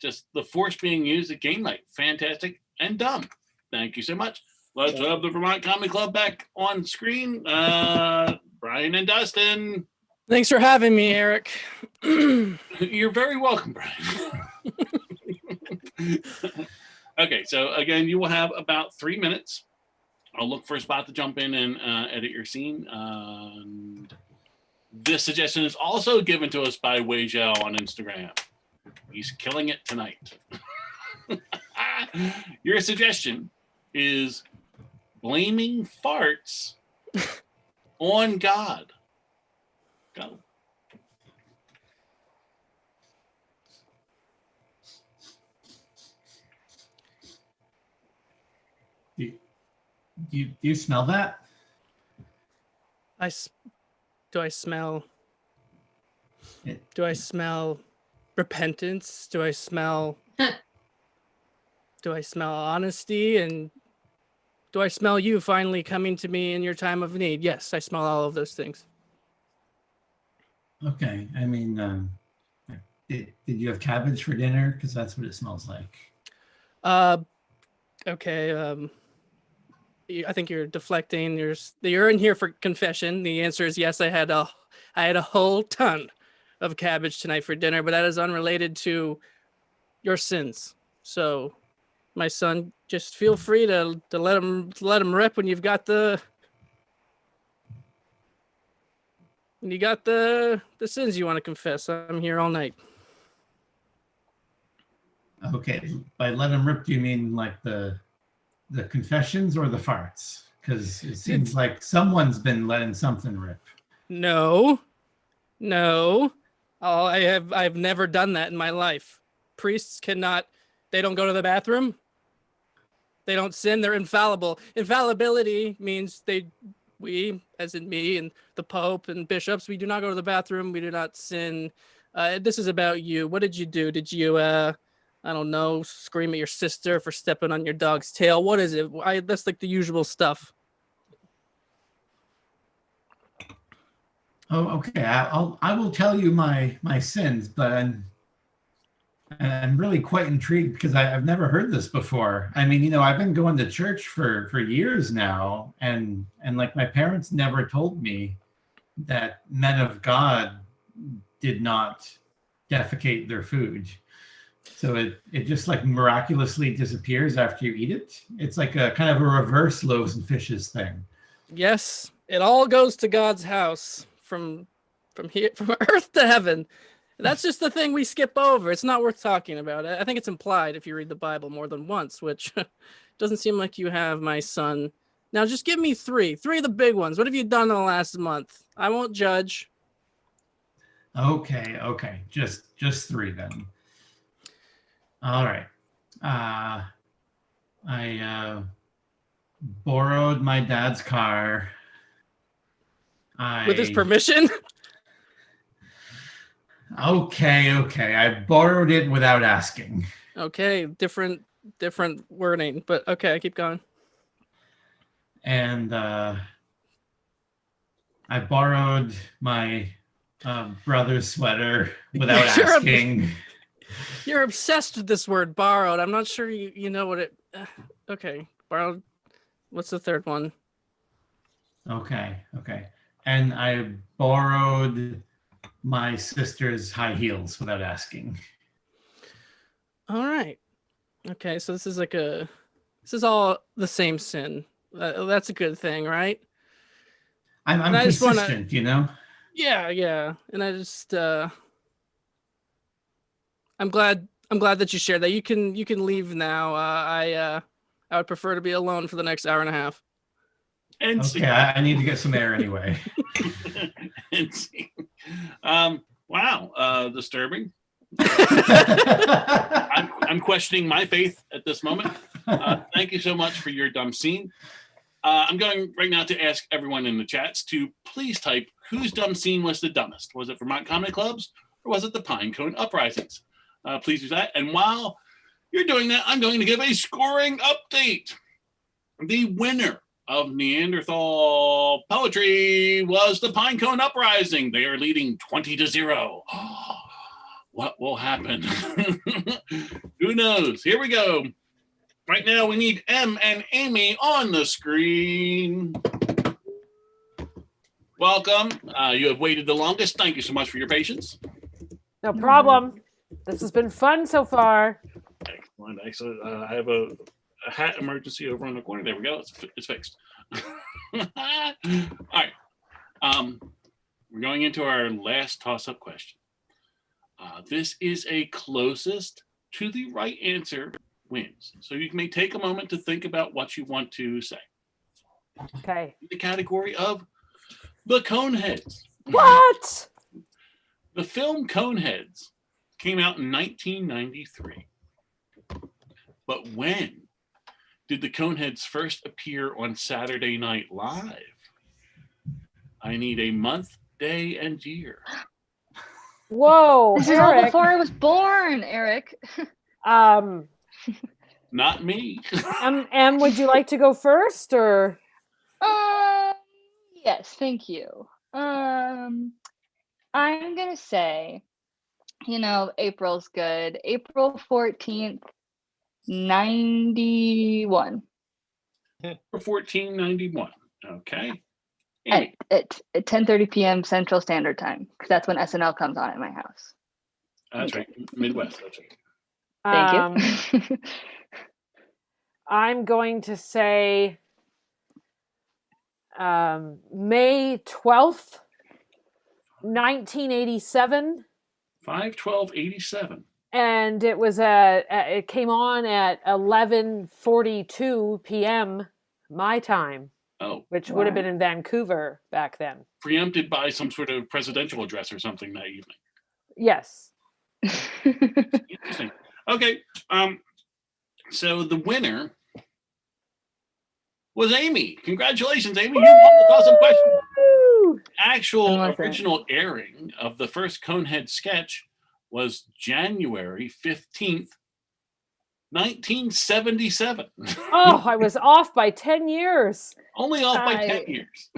just the force being used at game night. Fantastic and dumb. Thank you so much. Let's have the Vermont Comedy Club back on screen. Brian and Dustin. Thanks for having me, Eric. You're very welcome, Brian. Okay, so again, you will have about 3 minutes. I'll look for a spot to jump in and edit your scene. And this suggestion is also given to us by Wei Zhao on Instagram. He's killing it tonight. Your suggestion is blaming farts on God. Go. Do you smell that? Do I smell? It- Do I smell repentance? Do I smell? Do I smell honesty? And do I smell you finally coming to me in your time of need? Yes, I smell all of those things. Okay. I mean, did you have cabbage for dinner? Because that's what it smells like. Okay. I think you're deflecting. You're in here for confession. The answer is yes. I had a whole ton of cabbage tonight for dinner, but that is unrelated to your sins. So, my son, just feel free to let him rip when you've got the sins you want to confess. I'm here all night. Okay. By let him rip, do you mean like the confessions or the farts? Because it seems like someone's been letting something rip. No. I've never done that in my life. Priests cannot. They don't go to the bathroom. They don't sin. They're infallible. Infallibility means we, as in me and the Pope and bishops, we do not go to the bathroom. We do not sin. This is about you. What did you do? Did you, I don't know, scream at your sister for stepping on your dog's tail? What is it? That's like the usual stuff. Oh, okay. I will tell you my sins, but I'm really quite intrigued because I've never heard this before. I mean, I've been going to church for years now, and like my parents never told me that men of God did not defecate their food. So it just like miraculously disappears after you eat it. It's like a kind of a reverse loaves and fishes thing. Yes, it all goes to God's house from here, from earth to heaven. That's just the thing we skip over. It's not worth talking about. I think it's implied if you read the Bible more than once, which doesn't seem like you have, my son. Now, just give me three of the big ones. What have you done in the last month? I won't judge. Okay. Just three then. All right. I borrowed my dad's car. With his permission? Okay. I borrowed it without asking. Okay, different wording, but okay, keep going. And I borrowed my brother's sweater without asking. You're obsessed with this word borrowed. I'm not sure you know what it. Okay, borrowed. What's the third one? Okay. And I borrowed my sister's high heels without asking. All right. Okay, so this is all the same sin. That's a good thing, right? I'm consistent, Yeah. And I just I'm glad that you shared that. You can leave now. I would prefer to be alone for the next hour and a half. And okay, I need to get some air anyway. And see. Wow, disturbing. I'm questioning my faith at this moment. Thank you so much for your dumb scene. I'm going right now to ask everyone in the chats to please type whose dumb scene was the dumbest. Was it Vermont Comedy Club's or was it the Pinecone Uprisings? Please do that. And while you're doing that, I'm going to give a scoring update. The winner of Neanderthal poetry was the Pinecone Uprising. They are leading 20-0. What will happen? Who knows? Here we go. Right now, we need Em and Amy on the screen. Welcome. You have waited the longest. Thank you so much for your patience. No problem. This has been fun so far. Excellent. I have a hat emergency over on the corner. There we go. It's fixed. All right. We're going into our last toss-up question. this is a closest to the right answer wins. So you may take a moment to think about what you want to say. Okay. The category of the Coneheads. What? The film Coneheads came out in 1993. But when did the Coneheads first appear on Saturday Night Live? I need a month, day, and year. Whoa, This is all Eric. before I was born, Eric. Not me. Em, would you like to go first, or? Yes, thank you. I'm gonna say, April's good. April 14th, 91. 1491. Okay. At 10:30 p.m. Central Standard Time, because that's when SNL comes on at my house. That's right. Midwest. That's right. Thank you. I'm going to say May 12th, 1987. 5/12/87. And it came on at 11:42 p.m. my time. Oh. Which would have been in Vancouver back then. Preempted by some sort of presidential address or something that evening. Yes. Interesting. Okay. So the winner was Amy. Congratulations, Amy. You won the awesome question. Actual original airing of the first Conehead sketch was January 15th, 1977. Oh, I was off by 10 years. Only off by 10 years.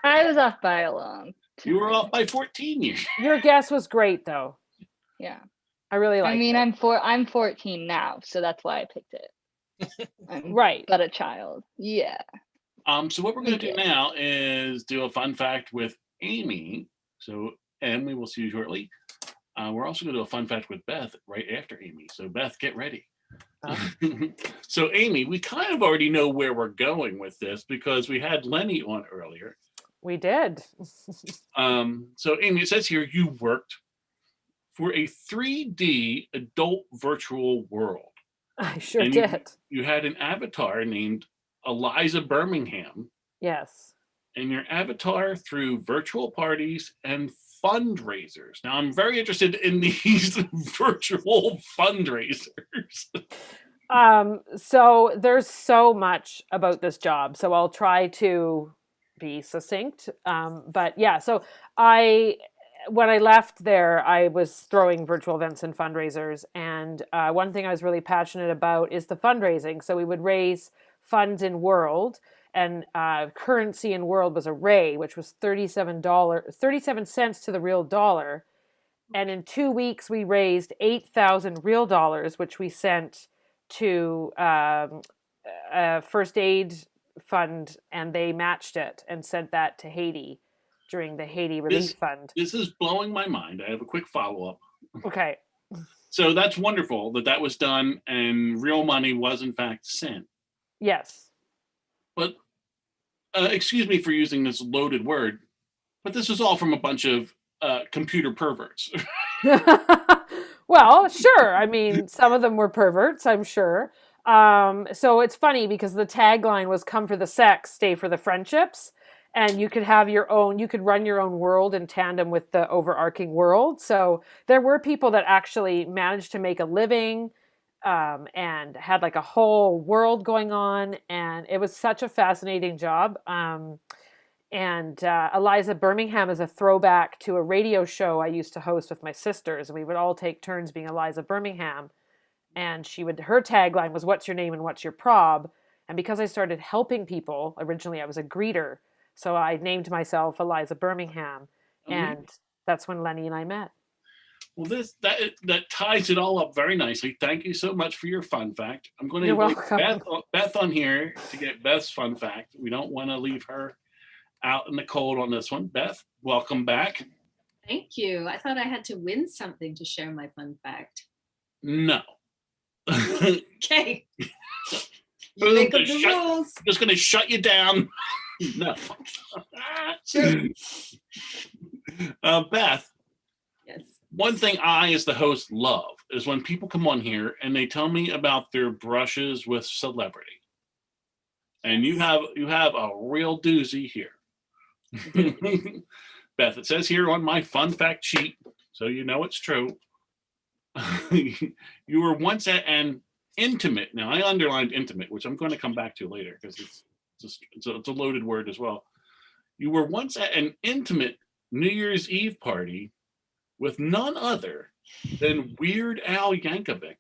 I was off by a long time. You were off by 14 years. Your guess was great, though. Yeah. I really liked it. I'm 14 now, so that's why I picked it. Right. But a child. Yeah. So what we're going to do now is do a fun fact with Amy. So, and we will see you shortly. We're also going to do a fun fact with Beth right after Amy. So Beth, get ready. So Amy, we kind of already know where we're going with this because we had Lenny on earlier. We did. So Amy, it says here you worked for a 3D adult virtual world. I sure did. You had an avatar named Eliza Birmingham. Yes. And your avatar threw virtual parties and fundraisers. Now, I'm very interested in these virtual fundraisers. So there's so much about this job. So I'll try to be succinct. But yeah, so when I left there, I was throwing virtual events and fundraisers. And one thing I was really passionate about is the fundraising. So we would raise funds in World, and currency in World was a ray, which was 37 cents to the real dollar. And in 2 weeks, we raised 8,000 real dollars, which we sent to a first aid fund, and they matched it and sent that to Haiti during the Haiti Relief Fund. This is blowing my mind. I have a quick follow-up. Okay. So that's wonderful that was done and real money was in fact sent. Yes. But excuse me for using this loaded word, but this is all from a bunch of computer perverts. Well, sure. I mean, some of them were perverts, I'm sure. So it's funny because the tagline was "Come for the sex, stay for the friendships." And you could have your own, you could run your own world in tandem with the overarching world. So there were people that actually managed to make a living and had like a whole world going on. And it was such a fascinating job. And Eliza Birmingham is a throwback to a radio show I used to host with my sisters. And we would all take turns being Eliza Birmingham. And her tagline was, "What's your name and what's your prob?" And because I started helping people, originally I was a greeter. So I named myself Eliza Birmingham, and that's when Lenny and I met. Well, that ties it all up very nicely. Thank you so much for your fun fact. I'm going to You're invite welcome. Beth on here to get Beth's fun fact. We don't want to leave her out in the cold on this one. Beth, welcome back. Thank you. I thought I had to win something to share my fun fact. No. Okay. You make up the rules. I'm just going to shut you down. No. Sure. Beth. Yes. one thing I, as the host, love is when people come on here and they tell me about their brushes with celebrity. And you have a real doozy here. Beth, it says here on my fun fact sheet, so you know it's true. You were once at an intimate. Now I underlined intimate, which I'm going to come back to later because it's a loaded word as well. You were once at an intimate New Year's Eve party with none other than Weird Al Yankovic,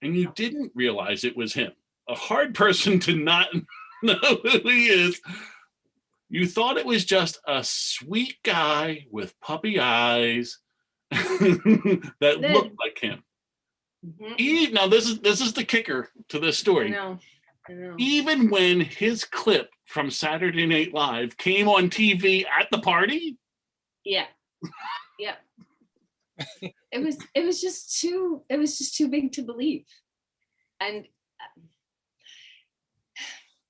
and you didn't realize it was him. A hard person to not know who he is. You thought it was just a sweet guy with puppy eyes that looked like him. Now this is the kicker to this story. I know. Even when his clip from Saturday Night Live came on TV at the party. Yeah. It was just too big to believe. And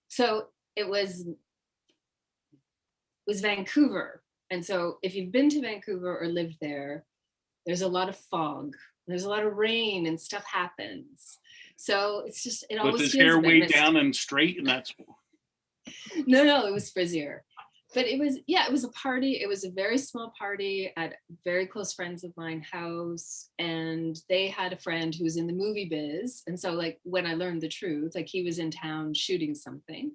so it was Vancouver. And so if you've been to Vancouver or lived there, there's a lot of fog. There's a lot of rain and stuff happens. So it's just, it always with his feels hair a bit way risky. down and straight, and that's No, it was frizzier. But it was a party. It was a very small party at very close friends of mine house. And they had a friend who was in the movie biz. And so like when I learned the truth, like he was in town shooting something.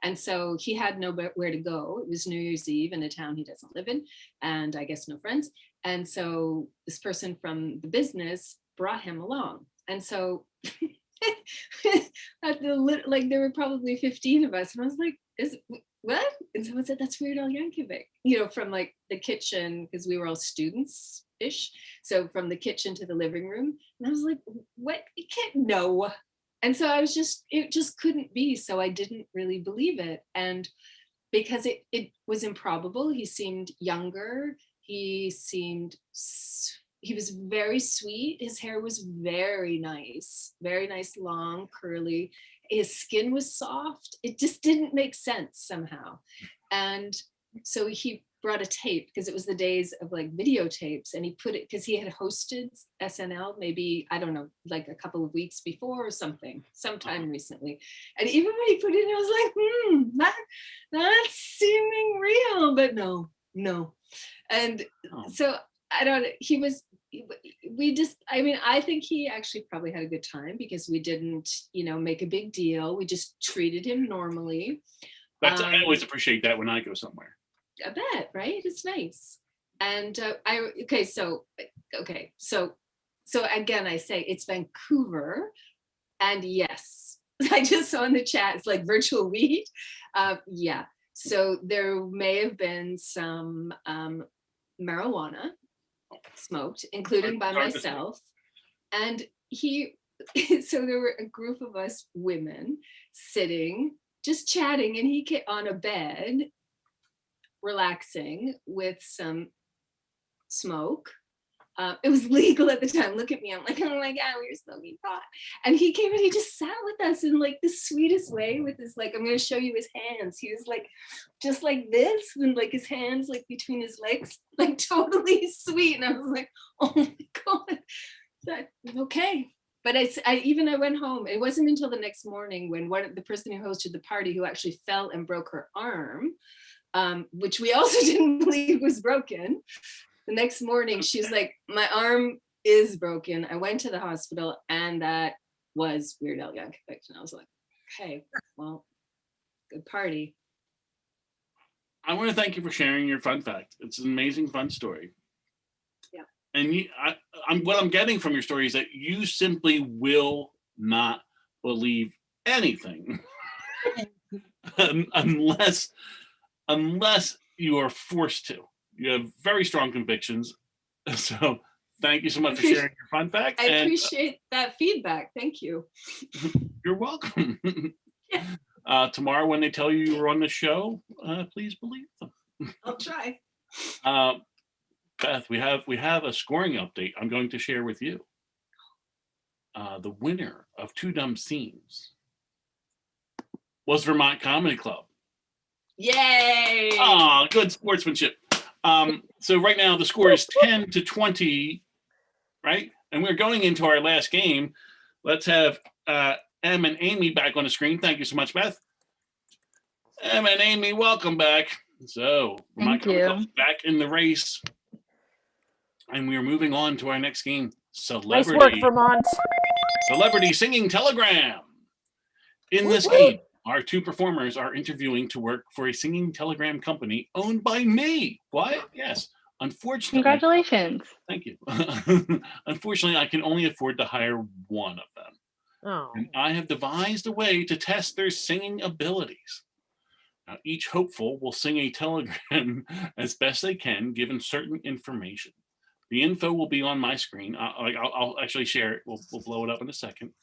And so he had nowhere to go. It was New Year's Eve in a town he doesn't live in. And I guess no friends. And so this person from the business brought him along. And so like there were probably 15 of us. And I was like, what? And someone said, that's Weird Al Yankovic, from like the kitchen, because we were all students-ish. So from the kitchen to the living room. And I was like, what? You can't know. And so it just couldn't be. So I didn't really believe it. And because it was improbable, he seemed younger. He was very sweet. His hair was very nice, long, curly. His skin was soft. It just didn't make sense somehow. And so he brought a tape because it was the days of like videotapes, and he put it, because he had hosted SNL maybe, I don't know, like a couple of weeks before or sometime recently. And even when he put it in, I was like, that's seeming real, but no. And so I don't, I think he actually probably had a good time because we didn't, make a big deal. We just treated him normally. I always appreciate that when I go somewhere. I bet, right? It's nice. And so again, I say it's Vancouver, and yes, I just saw in the chat, it's like virtual weed. Yeah. So there may have been some marijuana smoked, including by myself. And so there were a group of us women sitting, just chatting, and he came on a bed, relaxing with some smoke. It was legal at the time. Look at me. I'm like, oh my God, we were smoking pot. And he came and he just sat with us in like the sweetest way with his, like, I'm going to show you his hands. He was like, just like this, and like his hands like between his legs, like totally sweet. And I was like, oh my God, okay. But I went home. It wasn't until the next morning when the person who hosted the party, who actually fell and broke her arm, which we also didn't believe was broken. The next morning, she's like, my arm is broken. I went to the hospital, and that was Weird Al Yankovic. And I was like, okay, well, good party. I want to thank you for sharing your fun fact. It's an amazing, fun story. Yeah. And what I'm getting from your story is that you simply will not believe anything unless you are forced to. You have very strong convictions. So thank you so much for sharing your fun fact. I appreciate that feedback. Thank you. You're welcome. Tomorrow when they tell you you're on the show, please believe them. I'll try. Beth, we have a scoring update I'm going to share with you. The winner of Two Dumb Scenes was Vermont Comedy Club. Yay! Oh, good sportsmanship. So right now the score is 10-20, right? And we're going into our last game. Let's have Em and Amy back on the screen. Thank you so much, Beth. Em and Amy, welcome back. So Vermont Thank Comedy you. Club is back in the race. And we are moving on to our next game, Nice work, Vermont. Celebrity Singing Telegram. In this game, our two performers are interviewing to work for a singing telegram company owned by me. What? Yes. Unfortunately, Congratulations. thank you. Unfortunately, I can only afford to hire one of them. Oh. And I have devised a way to test their singing abilities. Now, each hopeful will sing a telegram as best they can, given certain information. The info will be on my screen. I'll actually share it. We'll blow it up in a second.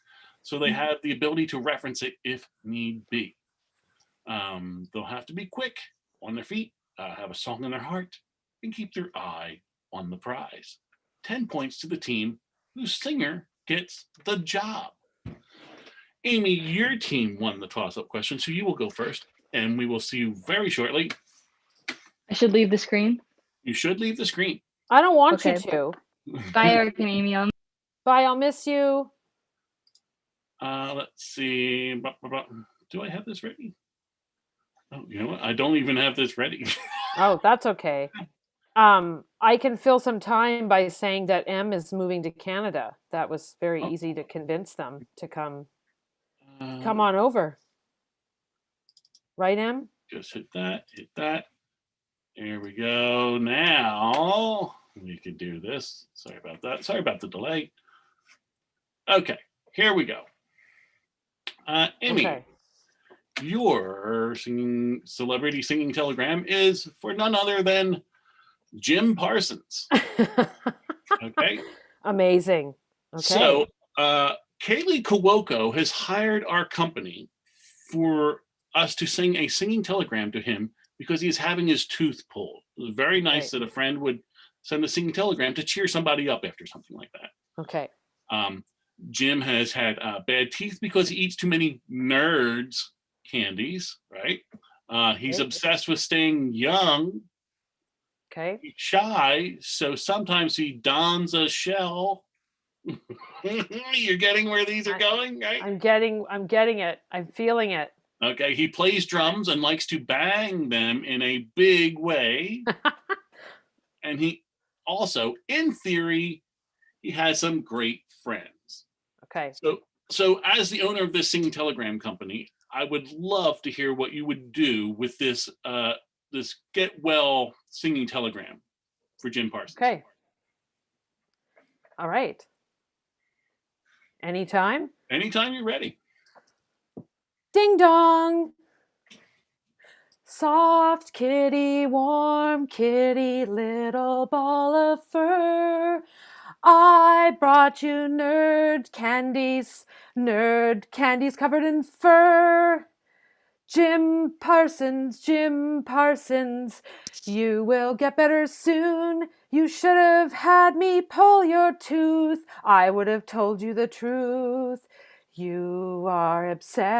So they have the ability to reference it if need be. They'll have to be quick, on their feet, have a song in their heart, and keep their eye on the prize. 10 points to the team whose singer gets the job. Amy, your team won the toss-up question, so you will go first, and we will see you very shortly. I should leave the screen. You should leave the screen. I don't want you Okay. to. Bye, Eric and Amy. Bye, I'll miss you. Let's see. Do I have this ready? Oh, you know what? I don't even have this ready. Oh, that's okay. I can fill some time by saying that M is moving to Canada. That was very easy to convince them to come on over. Right, M? Just hit that. There we go. Now we could do this. Sorry about that. Sorry about the delay. Okay, here we go. Amy, Okay. your celebrity singing telegram is for none other than Jim Parsons. Okay. Amazing. Okay. So Kaylee Kawoko has hired our company for us to sing a singing telegram to him because he's having his tooth pulled. It was very nice that a friend would send a singing telegram to cheer somebody up after something like that. Okay. Jim has had bad teeth because he eats too many nerds candies, right? He's obsessed with staying young. Okay. He's shy, so sometimes he dons a shell. You're getting where these are going, right? I'm getting it. I'm feeling it. Okay, he plays drums and likes to bang them in a big way. And he also, in theory, he has some great friends. Okay. So as the owner of this singing telegram company, I would love to hear what you would do with this this get well singing telegram for Jim Parsons. Okay. All right. Anytime? Anytime you're ready. Ding dong. Soft kitty, warm kitty, little ball of fur. I brought you nerd candies covered in fur. Jim Parsons, you will get better soon. You should have had me pull your tooth. I would have told you the truth. You are obsessed.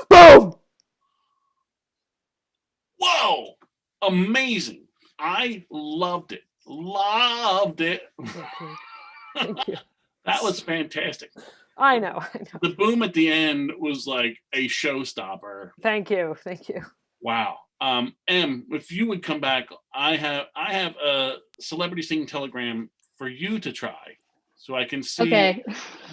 Boom! Whoa! Amazing. I loved it. Loved it. Thank you. That was fantastic. I know. The boom at the end was like a showstopper. Thank you. Wow. Em, if you would come back, I have a celebrity singing telegram for you to try, so I can see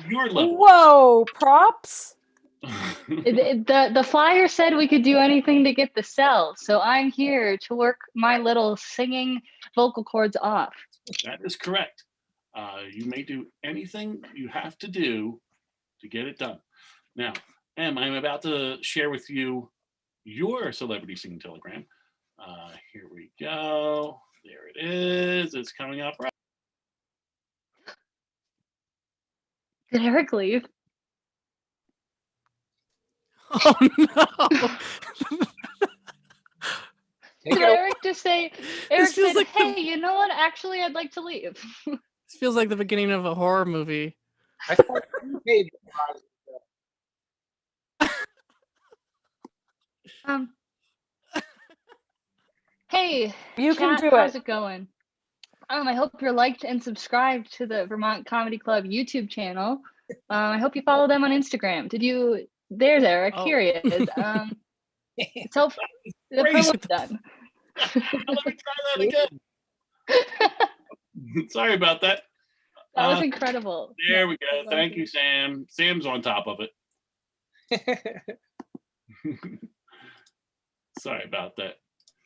your level. Whoa! Props. The flyer said we could do anything to get the sell, so I'm here to work my little singing vocal cords off. That is correct. You may do anything you have to do to get it done. Now, Em, I'm about to share with you your celebrity singing telegram. Here we go. There it is. It's coming up right. Did Eric leave? Oh no! Did Eric just say? Eric feels said, like "Hey, you know what? Actually, I'd like to leave." This feels like the beginning of a horror movie. I thought you paid the prize. Um, hey, You can chat, do how's it. it going? I hope you're liked and subscribed to the Vermont Comedy Club YouTube channel. I hope you follow them on Instagram. Did you? There's Eric. Oh. Here he is. So the Crazy. promo's done. Let me try that again. Sorry about that. That was incredible. There Yeah, we I go. love Thank it. you, Sam. Sam's on top of it. Sorry about that.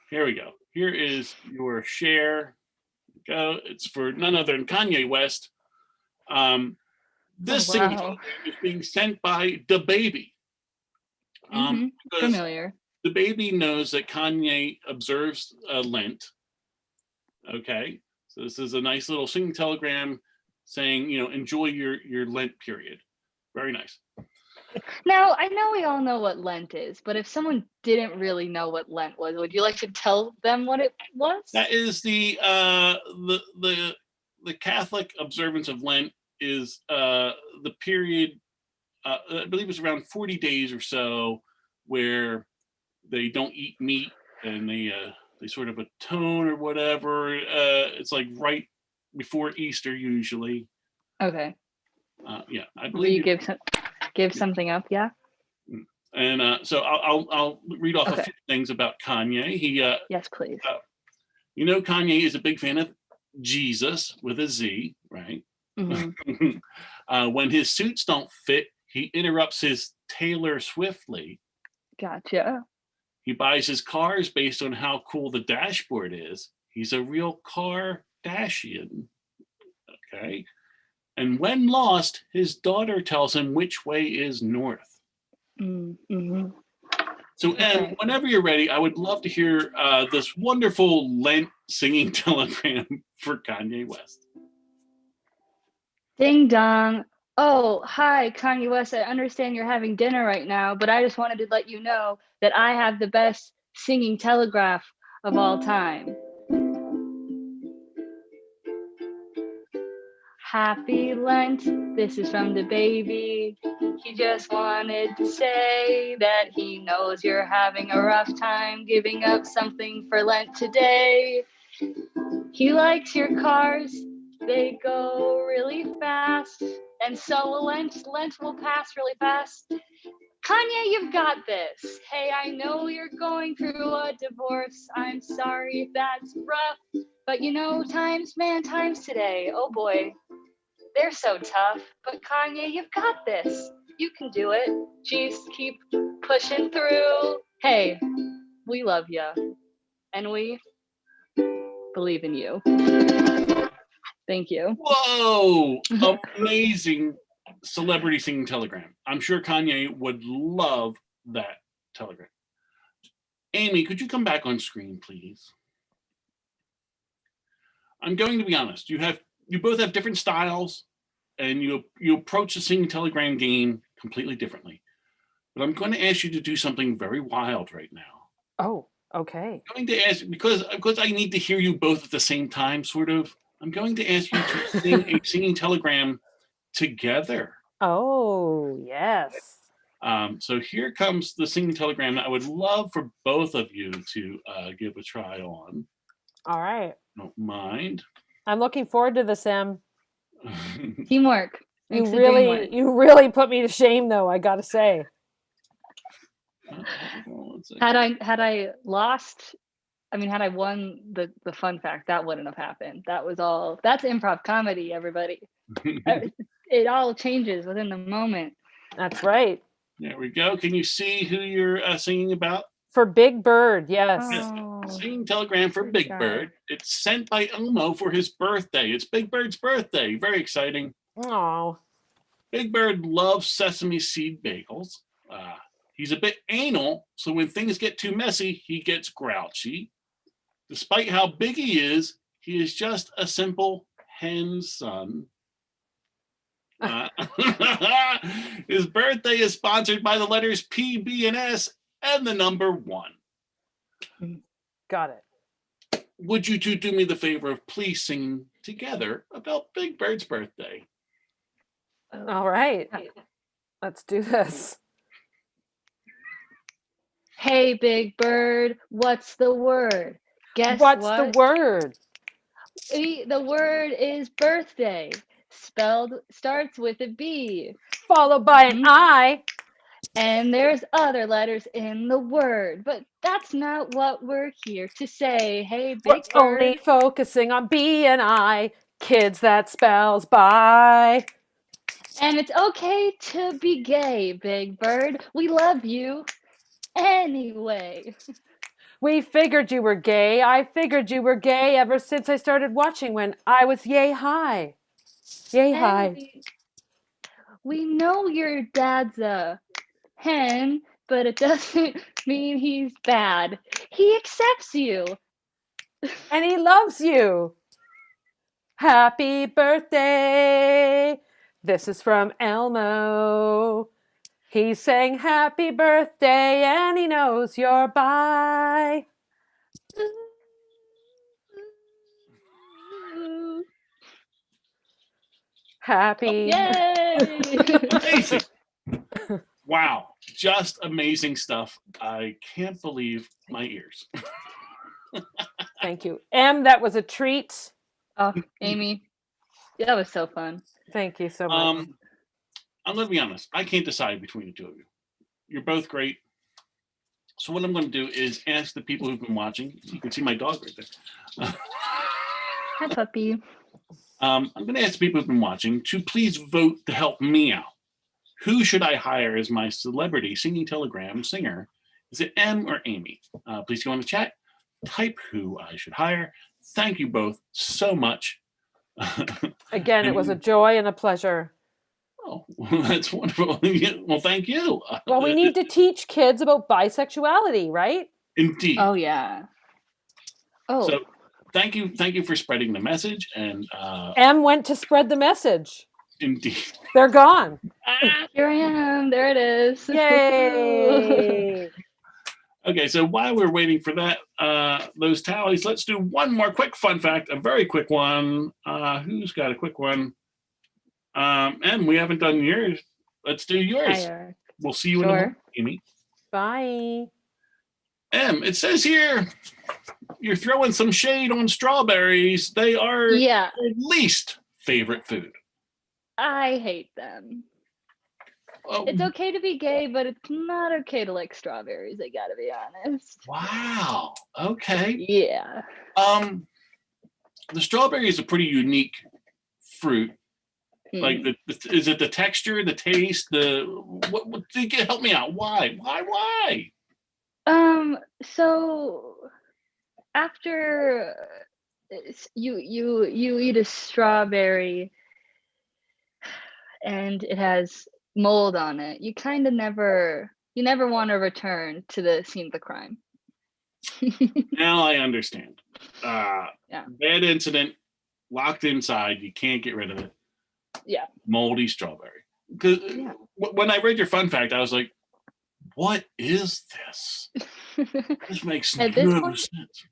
Here we go. Here is your share. Go. It's for none other than Kanye West. This Oh, singing wow. telegram is being sent by the baby. Because Familiar. the baby knows that Kanye observes Lent. Okay, so this is a nice little singing telegram saying, enjoy your Lent period. Very nice. Now, I know we all know what Lent is, but if someone didn't really know what Lent was, would you like to tell them what it was? That is the Catholic observance of Lent is the period. I believe it's around 40 days or so, where they don't eat meat and they sort of atone or whatever. It's like right before Easter usually. Okay. Yeah, I Will believe. you give something up? Yeah. And so I'll read off a Okay. few things about Kanye. He Yes, please. Kanye is a big fan of Jesus with a Z, right? Mhm. When his suits don't fit, he interrupts his tailor swiftly. Gotcha. He buys his cars based on how cool the dashboard is. He's a real Kardashian. Okay. And when lost, his daughter tells him which way is north. Mm-hmm. So, Em, Okay. whenever you're ready, I would love to hear this wonderful Lent singing telegram for Kanye West. Ding dong. Oh, hi, Kanye West. I understand you're having dinner right now, but I just wanted to let you know that I have the best singing telegraph of all time. Happy Lent. This is from the baby. He just wanted to say that he knows you're having a rough time giving up something for Lent today. He likes your cars. They go really fast. And so will Lent. Lent will pass really fast. Kanye, you've got this. Hey, I know you're going through a divorce. I'm sorry if that's rough. But times today. Oh boy. They're so tough. But Kanye, you've got this. You can do it. Just keep pushing through. Hey, we love you. And we believe in you. Thank you. Whoa! Amazing celebrity singing telegram. I'm sure Kanye would love that telegram. Amy, could you come back on screen, please? I'm going to be honest. You both have different styles, and you approach the singing telegram game completely differently. But I'm going to ask you to do something very wild right now. Oh, okay. I'm going to ask because I need to hear you both at the same time, sort of. I'm going to ask you to sing a singing telegram together. Oh, yes. So here comes the singing telegram that I would love for both of you to give a try on. All right. Don't mind. I'm looking forward to this, Em. Teamwork. You Makes the dream work. really put me to shame, though, I gotta say. Had I lost, had I won the fun fact, that wouldn't have happened. That's improv comedy, everybody. It all changes within the moment. That's right. There we go. Can you see who you're singing about? For Big Bird, yes. Oh, Singing telegram for Big guy. Bird. It's sent by Elmo for his birthday. It's Big Bird's birthday. Very exciting. Oh. Big Bird loves sesame seed bagels. He's a bit anal, so when things get too messy, he gets grouchy. Despite how big he is just a simple hen's son. His birthday is sponsored by the letters P, B, and S and the number 1. Got it. Would you two do me the favor of please singing together about Big Bird's birthday? All right. Let's do this. Hey, Big Bird, what's the word? Guess What's what? the word? The word is birthday. Starts with a B. Followed by an I. And there's other letters in the word, but that's not what we're here to say. Hey, We're Big Bird. only focusing on B and I. Kids, that spells bye. And it's okay to be gay, Big Bird. We love you anyway. We figured you were gay. I figured you were gay ever since I started watching when I was yay high. Yay And high. we know your dad's a hen, but it doesn't mean he's bad. He accepts you. And he loves you. Happy birthday. This is from Elmo. He's saying happy birthday and he knows you're bi. Happy. Yay! Amazing. Wow. Just amazing stuff. I can't believe my ears. Thank you. Em, that was a treat. Oh, Amy, that was so fun. Thank you so much. I'm going to be honest. I can't decide between the two of you. You're both great. So what I'm going to do is ask the people who've been watching. You can see my dog right there. Hi, puppy. I'm going to ask the people who've been watching to please vote to help me out. Who should I hire as my celebrity singing telegram singer? Is it Em or Amy? Please go in the chat. Type who I should hire. Thank you both so much. Again, it was a joy and a pleasure. Oh, that's wonderful. Well, thank you. Well, we need to teach kids about bisexuality, right? Indeed. Oh, yeah. Oh. So thank you for spreading the message. And Em went to spread the message. Indeed. They're gone. Here I am. There it is. Yay. Okay, so while we're waiting for that, those tallies, let's do one more quick fun fact, a very quick one. Who's got a quick one? And we haven't done yours. Let's do yours. We'll see you in the morning, Amy. Bye. It says here you're throwing some shade on strawberries. They are your least favorite food. I hate them. Oh. It's okay to be gay, but it's not okay to like strawberries. I gotta be honest. Wow. Okay. Yeah. The strawberry is a pretty unique fruit. Like is it the texture, the taste, what help me out? Why? So after you eat a strawberry and it has mold on it, you kind of never want to return to the scene of the crime. Now I understand. Yeah. Bad incident, locked inside, you can't get rid of it. Yeah. Moldy strawberry. Because when I read your fun fact, I was like, what is this? This makes no sense.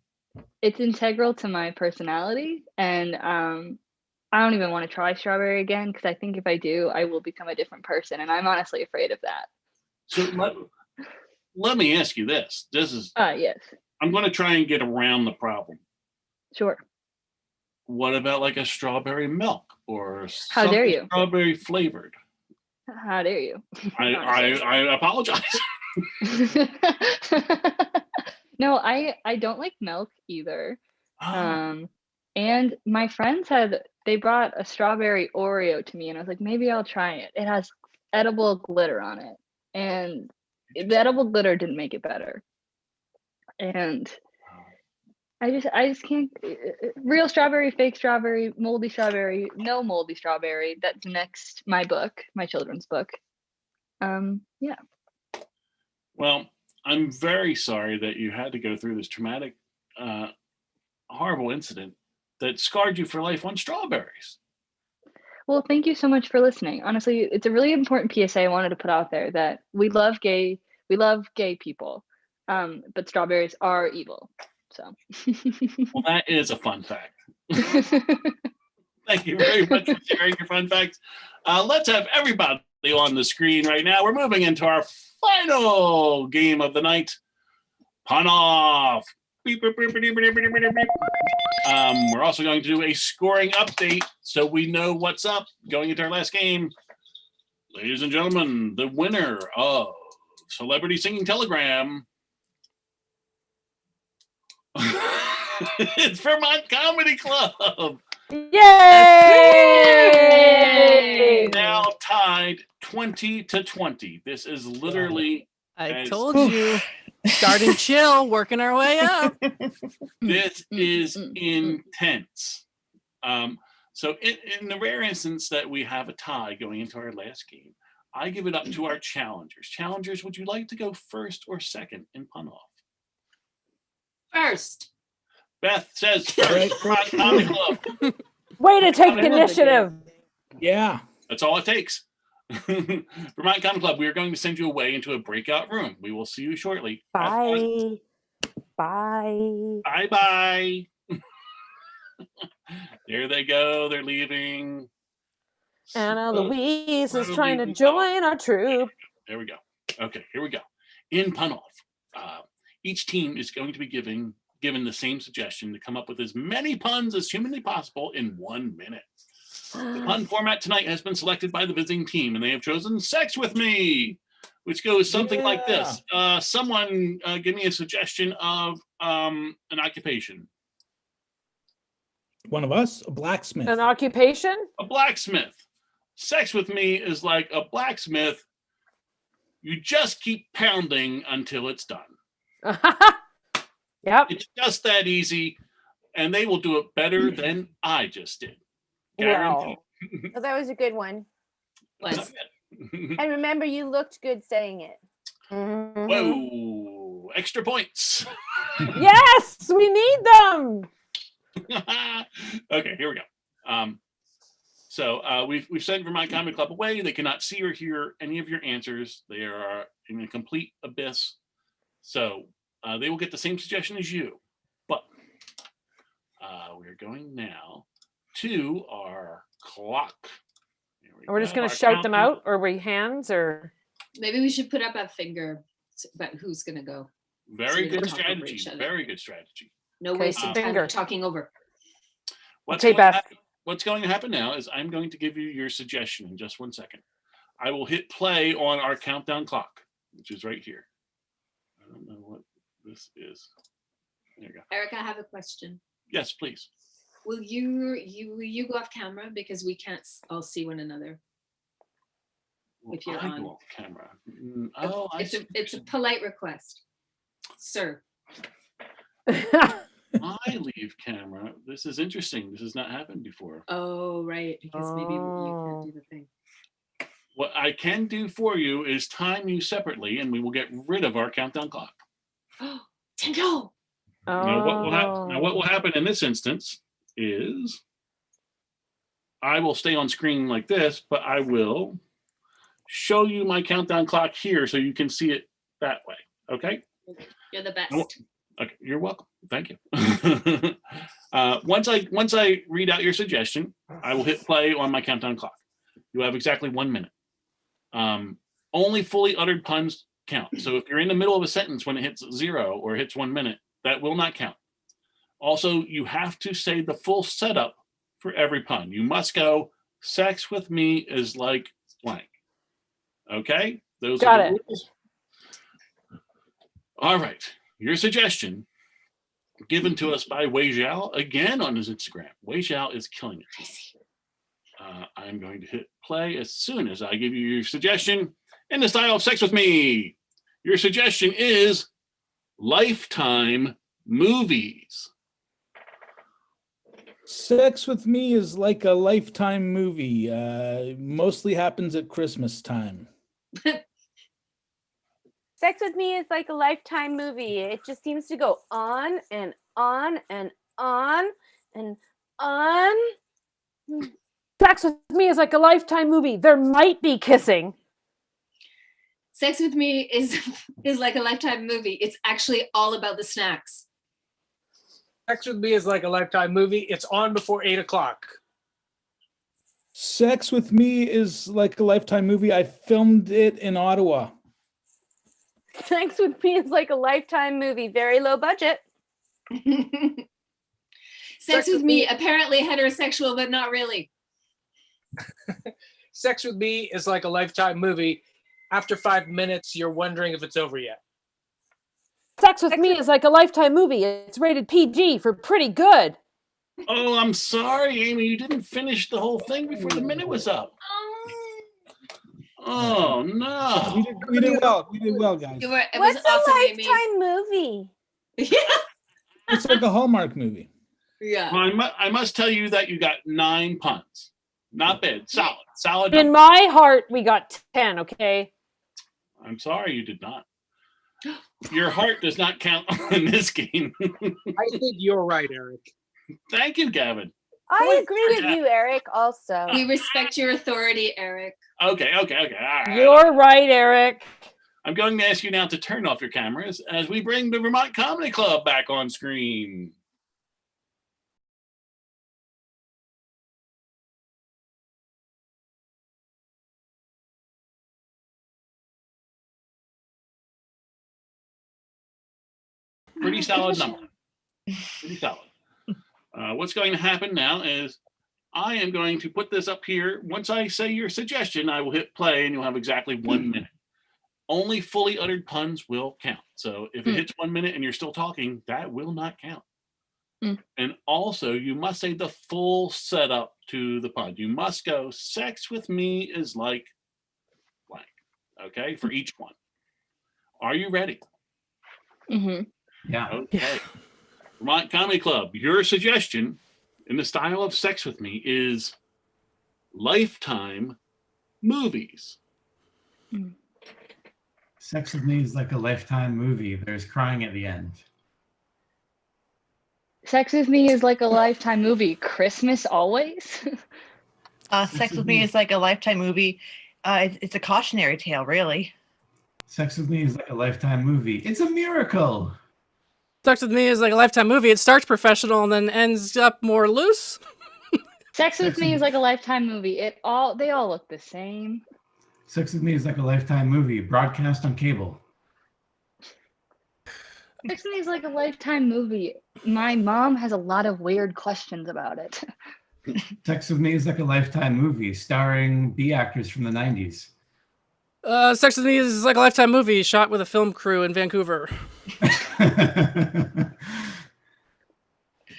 It's integral to my personality, and I don't even want to try strawberry again because I think if I do, I will become a different person, and I'm honestly afraid of that. So let me ask you this. This is yes. I'm going to try and get around the problem. Sure. What about like a strawberry milk or How dare you? Strawberry flavored? How dare you? I apologize. No, I don't like milk either. Oh. And my friends they brought a strawberry Oreo to me, and I was like, maybe I'll try it. It has edible glitter on it, and the edible glitter didn't make it better. And I just can't. Real strawberry, fake strawberry, moldy strawberry, no moldy strawberry. That's next my book, my children's book. Yeah. Well, I'm very sorry that you had to go through this traumatic, horrible incident that scarred you for life on strawberries. Well, thank you so much for listening. Honestly, it's a really important PSA I wanted to put out there that we love gay people, but strawberries are evil. So. Well, that is a fun fact. Thank you very much for sharing your fun facts. Let's have everybody on the screen right now. We're moving into our final game of the night. Pun off. Beep, beep, beep, beep, beep, beep, beep, beep, beep. We're also going to do a scoring update so we know what's up going into our last game. Ladies and gentlemen, the winner of Celebrity Singing Telegram. It's Vermont Comedy Club. Yay! Now tied 20-20. This is literally. I told you. Starting chill, working our way up. This is intense. So in the rare instance that we have a tie going into our last game, I give it up to our challengers. Challengers, would you like to go first or second in pun off? First. Beth says first. Vermont Comedy Club. Way to take initiative. Yeah. That's all it takes. Vermont Comedy Club, we are going to send you away into a breakout room. We will see you shortly. Bye. Bye. Bye-bye. There they go. They're leaving. Anna Louise is trying to join our troop. There we go. Okay, here we go. In pun off, each team is going to be given the same suggestion to come up with as many puns as humanly possible in 1 minute. The pun format tonight has been selected by the visiting team, and they have chosen "Sex with Me," which goes something like this. Someone give me a suggestion of an occupation. One of us, a blacksmith. An occupation? A blacksmith. Sex with me is like a blacksmith. You just keep pounding until it's done. Yep. It's just that easy, and they will do it better than I just did. Guaranteed. Oh, that was a good one. Was. And remember, you looked good saying it. Whoa! Extra points. Yes, we need them. Okay, here we go. So we've sent Vermont Comedy Club away. They cannot see or hear any of your answers. They are in a complete abyss. So they will get the same suggestion as you. But we're going now to our clock. We're just going to shout them out, or we hands, or Maybe we should put up a finger about who's going to go. Very we don't good talk over strategy. each other. Very good strategy. No Okay, wasting so time finger. talking over. Okay, Beth. What's going to happen now is I'm going to give you your suggestion in just 1 second. I will hit play on our countdown clock, which is right here. I don't know what this is. There you go. Eric, I have a question. Yes, please. Will you go off camera because we can't all see one another? If you're I on. go off camera. Oh, It's a polite request, sir. I leave camera. This is interesting. This has not happened before. Oh, right, because maybe you can't do the thing. What I can do for you is time you separately, and we will get rid of our countdown clock. Tango. Now, what will happen in this instance is I will stay on screen like this, but I will show you my countdown clock here so you can see it that way. Okay? You're the best. Okay, you're welcome. Thank you. Once I read out your suggestion, I will hit play on my countdown clock. You have exactly 1 minute. Only fully uttered puns count. So if you're in the middle of a sentence when it hits 0 or hits 1 minute, that will not count. Also, you have to say the full setup for every pun. You must go, "Sex with me is like blank." Okay? Those Got are the it. rules. All right. Your suggestion, given to us by Wei Zhao, again on his Instagram. Wei Zhao is killing it. I'm going to hit play as soon as I give you your suggestion in the style of "Sex with Me." Your suggestion is Lifetime movies. Sex with Me is like a Lifetime movie. Mostly happens at Christmas time. Sex with Me is like a Lifetime movie. It just seems to go on and on and on and on. Sex with Me is like a Lifetime movie. There might be kissing. Sex with Me is like a Lifetime movie. It's actually all about the snacks. Sex with Me is like a Lifetime movie. It's on before 8 o'clock. Sex with Me is like a Lifetime movie. I filmed it in Ottawa. Sex with Me is like a Lifetime movie, very low budget. Sex with Me, apparently heterosexual, but not really. Sex with Me is like a Lifetime movie. After 5 minutes, you're wondering if it's over yet. Sex with Me is like a Lifetime movie. It's rated PG for pretty good. Oh, I'm sorry, Amy. You didn't finish the whole thing before the minute was up. Oh no! We did well. We did well, guys. It What's was awesome, a Amy. Lifetime movie? It's like a Hallmark movie. Yeah. Well, I must tell you that you got 9 puns. Not bad. Solid. In my heart, we got 10, okay? I'm sorry you did not. Your heart does not count in this game. I think you're right, Eric. Thank you, Gavin. I agree with you, Eric, also. We respect your authority, Eric. Okay. All right. You're right, Eric. I'm going to ask you now to turn off your cameras as we bring the Vermont Comedy Club back on screen. Pretty solid number. Pretty solid. What's going to happen now is I am going to put this up here. Once I say your suggestion, I will hit play and you'll have exactly 1 minute. Only fully uttered puns will count. So if it hits 1 minute and you're still talking, that will not count. And also, you must say the full setup to the pun. You must go, sex with me is like blank. Okay, for each one. Are you ready? Mm-hmm. Yeah. Okay. Vermont Comedy Club, your suggestion in the style of Sex with Me is Lifetime movies. Sex with Me is like a Lifetime movie. There's crying at the end. Sex with Me is like a Lifetime movie. Christmas always. Sex with Me is like a Lifetime movie. It's a cautionary tale, really. Sex with Me is like a Lifetime movie. It's a miracle. Sex with Me is like a Lifetime movie. It starts professional and then ends up more loose. Sex with Me is like a Lifetime movie. They all look the same. Sex with Me is like a Lifetime movie. Broadcast on cable. Sex with Me is like a Lifetime movie. My mom has a lot of weird questions about it. Sex with Me is like a Lifetime movie starring B actors from the 90s. Sex with Me is like a Lifetime movie shot with a film crew in Vancouver.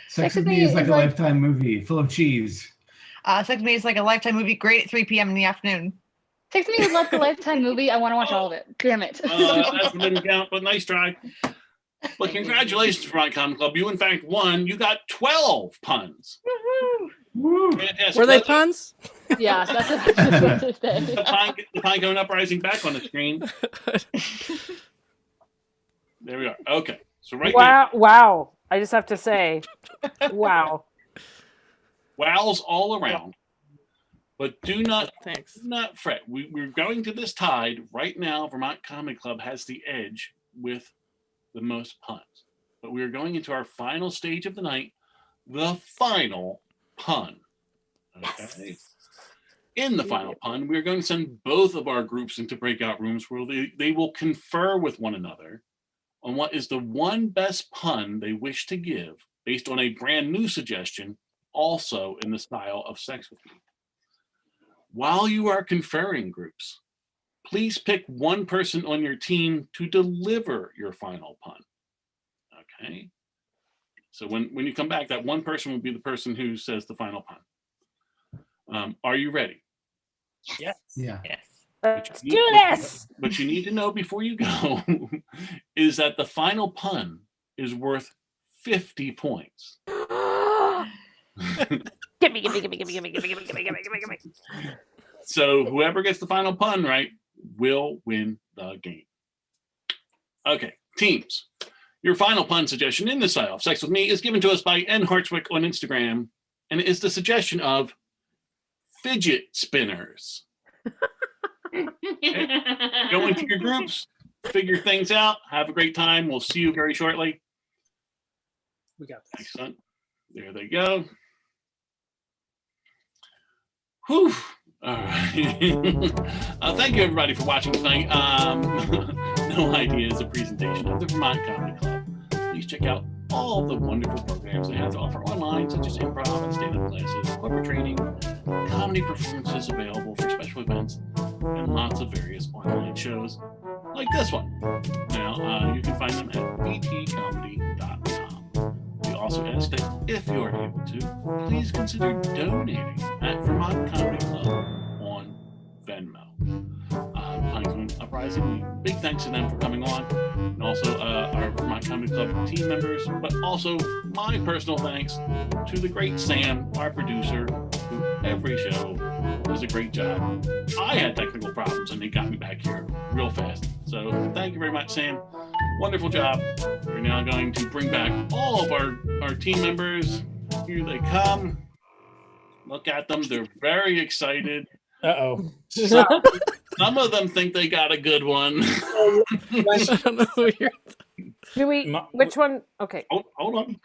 Sex with Me is like a Lifetime movie full of cheese. Sex with Me is like a Lifetime movie, great at 3 p.m. in the afternoon. Sex with Me is like a Lifetime movie. I want to watch all of it. Damn it. That didn't count, but nice try. But congratulations, Vermont Comedy Club. You, in fact, won. You got 12 puns. Woo. Fantastic. Were they puns? Yeah, that's what they say. The pine cone uprising back on the screen. There we are. Okay. So right now, Wow. I just have to say, wow. wows all around. But do not fret. We're going to this tide. Right now, Vermont Comedy Club has the edge with the most puns. But we are going into our final stage of the night, the final pun. Okay. In the final pun, we're going to send both of our groups into breakout rooms where they will confer with one another on what is the one best pun they wish to give based on a brand new suggestion, also in the style of Sex with Me. While you are conferring groups, please pick one person on your team to deliver your final pun. Okay. So when you come back, that one person will be the person who says the final pun. Are you ready? Yes. Yeah. Yes. Let's do this. What you need to know before you go is that the final pun is worth 50 points. Gimme. So whoever gets the final pun right will win the game. Okay, teams. Your final pun suggestion in the style of Sex with Me is given to us by N. Hartswick on Instagram, and it is the suggestion of fidget spinners. Okay. Go into your groups, figure things out, have a great time. We'll see you very shortly. We got this. Excellent. There they go. Whew. All right. Thank you, everybody, for watching tonight. No Idea is a presentation of the Vermont Comedy Club. Please check out all the wonderful programs they have to offer online, such as improv and stand-up classes, corporate training, comedy performances available for special events, and lots of various online shows like this one. Now, you can find them at vtcomedy.com. We also ask that if you are able to, please consider donating at Vermont Comedy Club on Venmo. Pine Uprising, big thanks to them for coming on, and also our Vermont Comedy Club team members, but also my personal thanks to the great Sam, our producer, who every show does a great job. I had technical problems and they got me back here real fast. So thank you very much, Sam. Wonderful job. We're now going to bring back all of our team members. Here they come. Look at them. They're very excited. Uh-oh. Some of them think they got a good one. I don't know who you're. Do we? Which one? Okay. Hold on.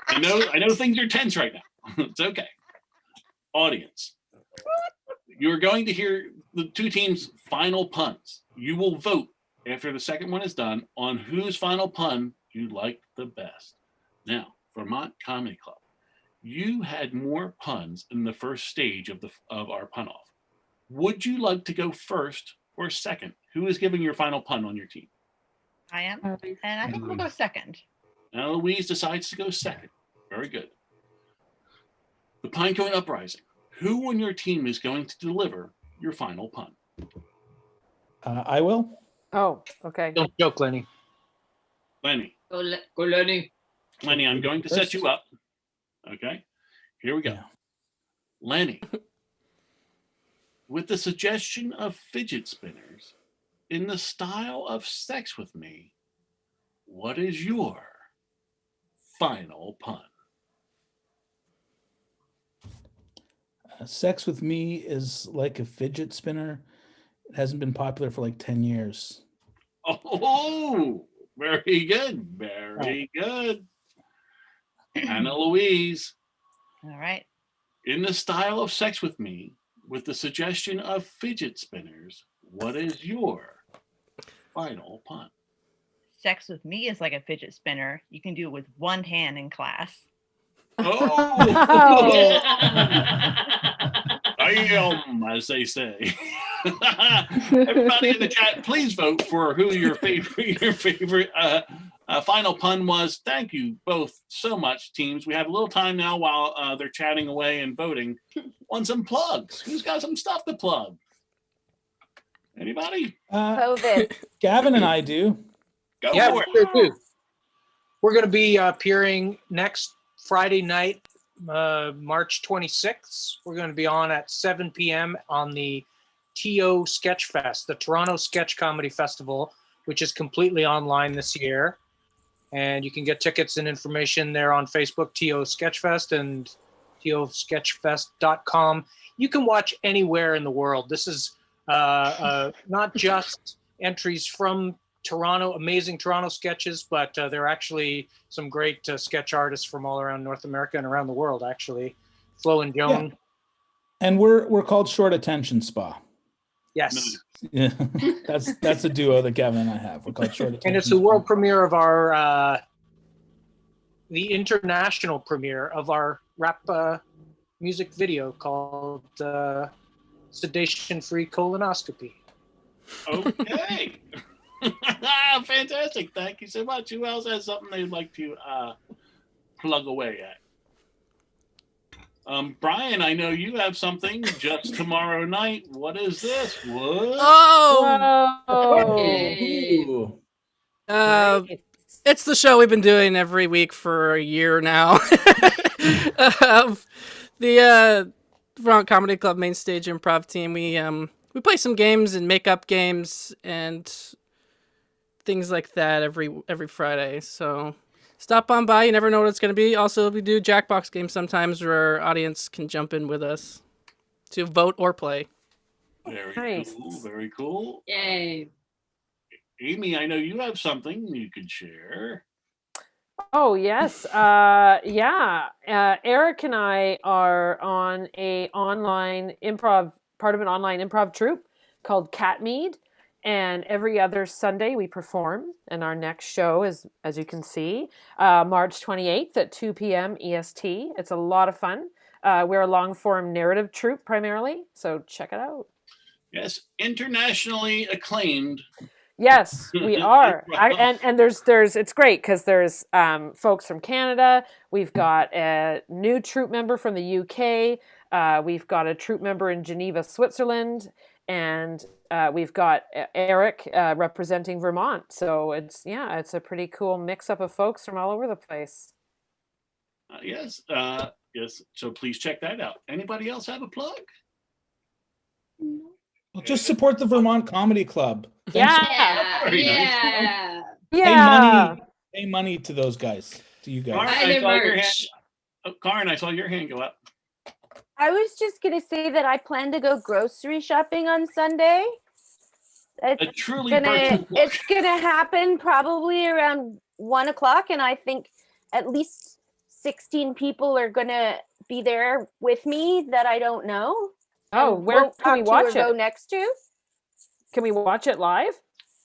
I know things are tense right now. It's okay. Audience, you're going to hear the two teams' final puns. You will vote after the second one is done on whose final pun you liked the best. Now, Vermont Comedy Club, you had more puns in the first stage of our pun off. Would you like to go first or second? Who is giving your final pun on your team? I am, and I think we'll go second. Now Louise decides to go second. Very good. The Pinecone Uprising. Who on your team is going to deliver your final pun? I will. Oh, okay. Don't joke, Lenny. Lenny. Go Lenny. Lenny, I'm going to set you up. Okay, here we go. Yeah. Lenny, with the suggestion of fidget spinners in the style of Sex with Me, what is your final pun? Sex with Me is like a fidget spinner. It hasn't been popular for like 10 years. Oh, very good. Very good. Anna Louise. All right. In the style of Sex with Me, with the suggestion of fidget spinners, what is your final pun? Sex with Me is like a fidget spinner. You can do it with one hand in class. Oh! Damn, as they say. Everybody in the chat, please vote for who your favorite final pun was. Thank you both so much, teams. We have a little time now while they're chatting away and voting on some plugs. Who's got some stuff to plug? Anybody? COVID. Gavin and I do. Go Yeah, for it. we sure do. We're going to be appearing next Friday night, March 26th. We're going to be on at 7 p.m. on the TO Sketch Fest, the Toronto Sketch Comedy Festival, which is completely online this year. And you can get tickets and information there on Facebook, TO Sketchfest, and tosketchfest.com. You can watch anywhere in the world. This is not just entries from Toronto, amazing Toronto sketches, but there are actually some great sketch artists from all around North America and around the world, actually. Flo and Joan. Yeah. And we're called Short Attention Spa. Yes. Yeah, that's a duo that Gavin and I have. We're called Short Attention. And it's the world premiere of our, the international premiere of our rap music video called Sedation Free Colonoscopy. Okay. Fantastic. Thank you so much. Who else has something they'd like to plug away at? Brian, I know you have something just tomorrow night. What is this? What? Oh! It's the show we've been doing every week for a year now. The Vermont Comedy Club main stage improv team. We play some games and make up games and things like that every Friday. So stop on by. You never know what it's going to be. Also, we do Jackbox games sometimes where our audience can jump in with us to vote or play. Very Nice. cool. Very cool. Yay. Amy, I know you have something you could share. Oh yes, yeah. Eric and I are on a online improv, part of an online improv troupe called Catmead, and every other Sunday we perform. And our next show is, as you can see, March 28th at 2 p.m. EST. It's a lot of fun. We're a long form narrative troupe primarily, so check it out. Yes, internationally acclaimed. Yes, we are. And there's it's great because there's folks from Canada. We've got a new troupe member from the UK. We've got a troupe member in Geneva, Switzerland, and we've got Eric representing Vermont. So it's a pretty cool mix up of folks from all over the place. Yes. So please check that out. Anybody else have a plug? Well, just support the Vermont Comedy Club. Yeah. Very nice. Yeah. Yeah. Pay money to those guys, to you guys. Karin, Buy I their saw your hand. merch. Oh, Karin, I saw your hand go up. I was just gonna say that I plan to go grocery shopping on Sunday. A truly personal plug. It's gonna happen probably around 1 o'clock, and I think at least 16 people are gonna be there with me that I don't know. Oh, and where won't can we talk to watch or go it? next to. Can we watch it live?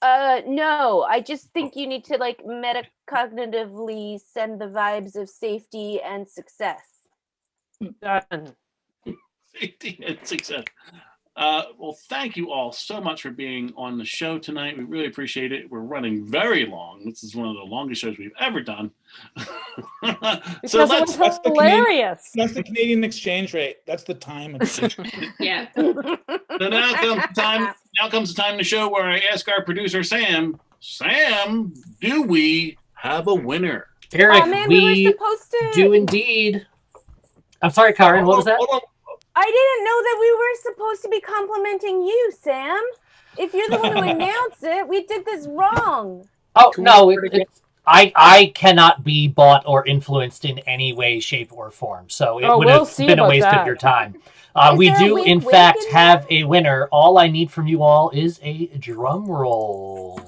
No, I just think you need to like metacognitively send the vibes of safety and success. Done. Safety and success. Well, thank you all so much for being on the show tonight. We really appreciate it. We're running very long. This is one of the longest shows we've ever done. So Because it was hilarious. That's the Canadian exchange rate. That's the time. Yeah. So now comes the time in the show where I ask our producer Sam, do we have a winner? Eric, Oh man, we were supposed to do indeed. I'm sorry, Karin, what was that? Hold on. I didn't know that we were supposed to be complimenting you, Sam. If you're the one who announced it, we did this wrong. Oh, no, I cannot be bought or influenced in any way, shape, or form. So it would have been a waste of your time. We do, in fact, have a winner. All I need from you all is a drum roll.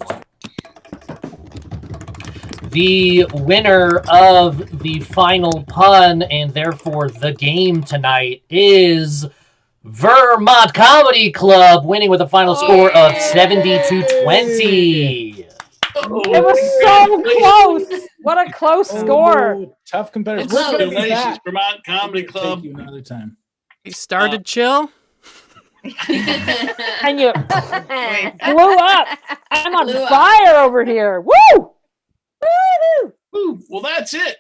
The winner of the final pun, and therefore the game tonight, is Vermont Comedy Club, winning with a final score of 70-20. It was so close. What a close score. Tough competitive. Congratulations, Vermont Comedy Club. Take you another time. He started chill. And you blew up. I'm on fire over here. Woo! Woo. Well, that's it.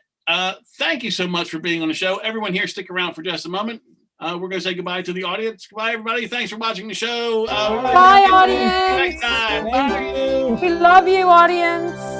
Thank you so much for being on the show. Everyone here, stick around for just a moment. We're going to say goodbye to the audience. Goodbye, everybody. Thanks for watching the show. Bye, audience. Next time. Bye. We love you, audience.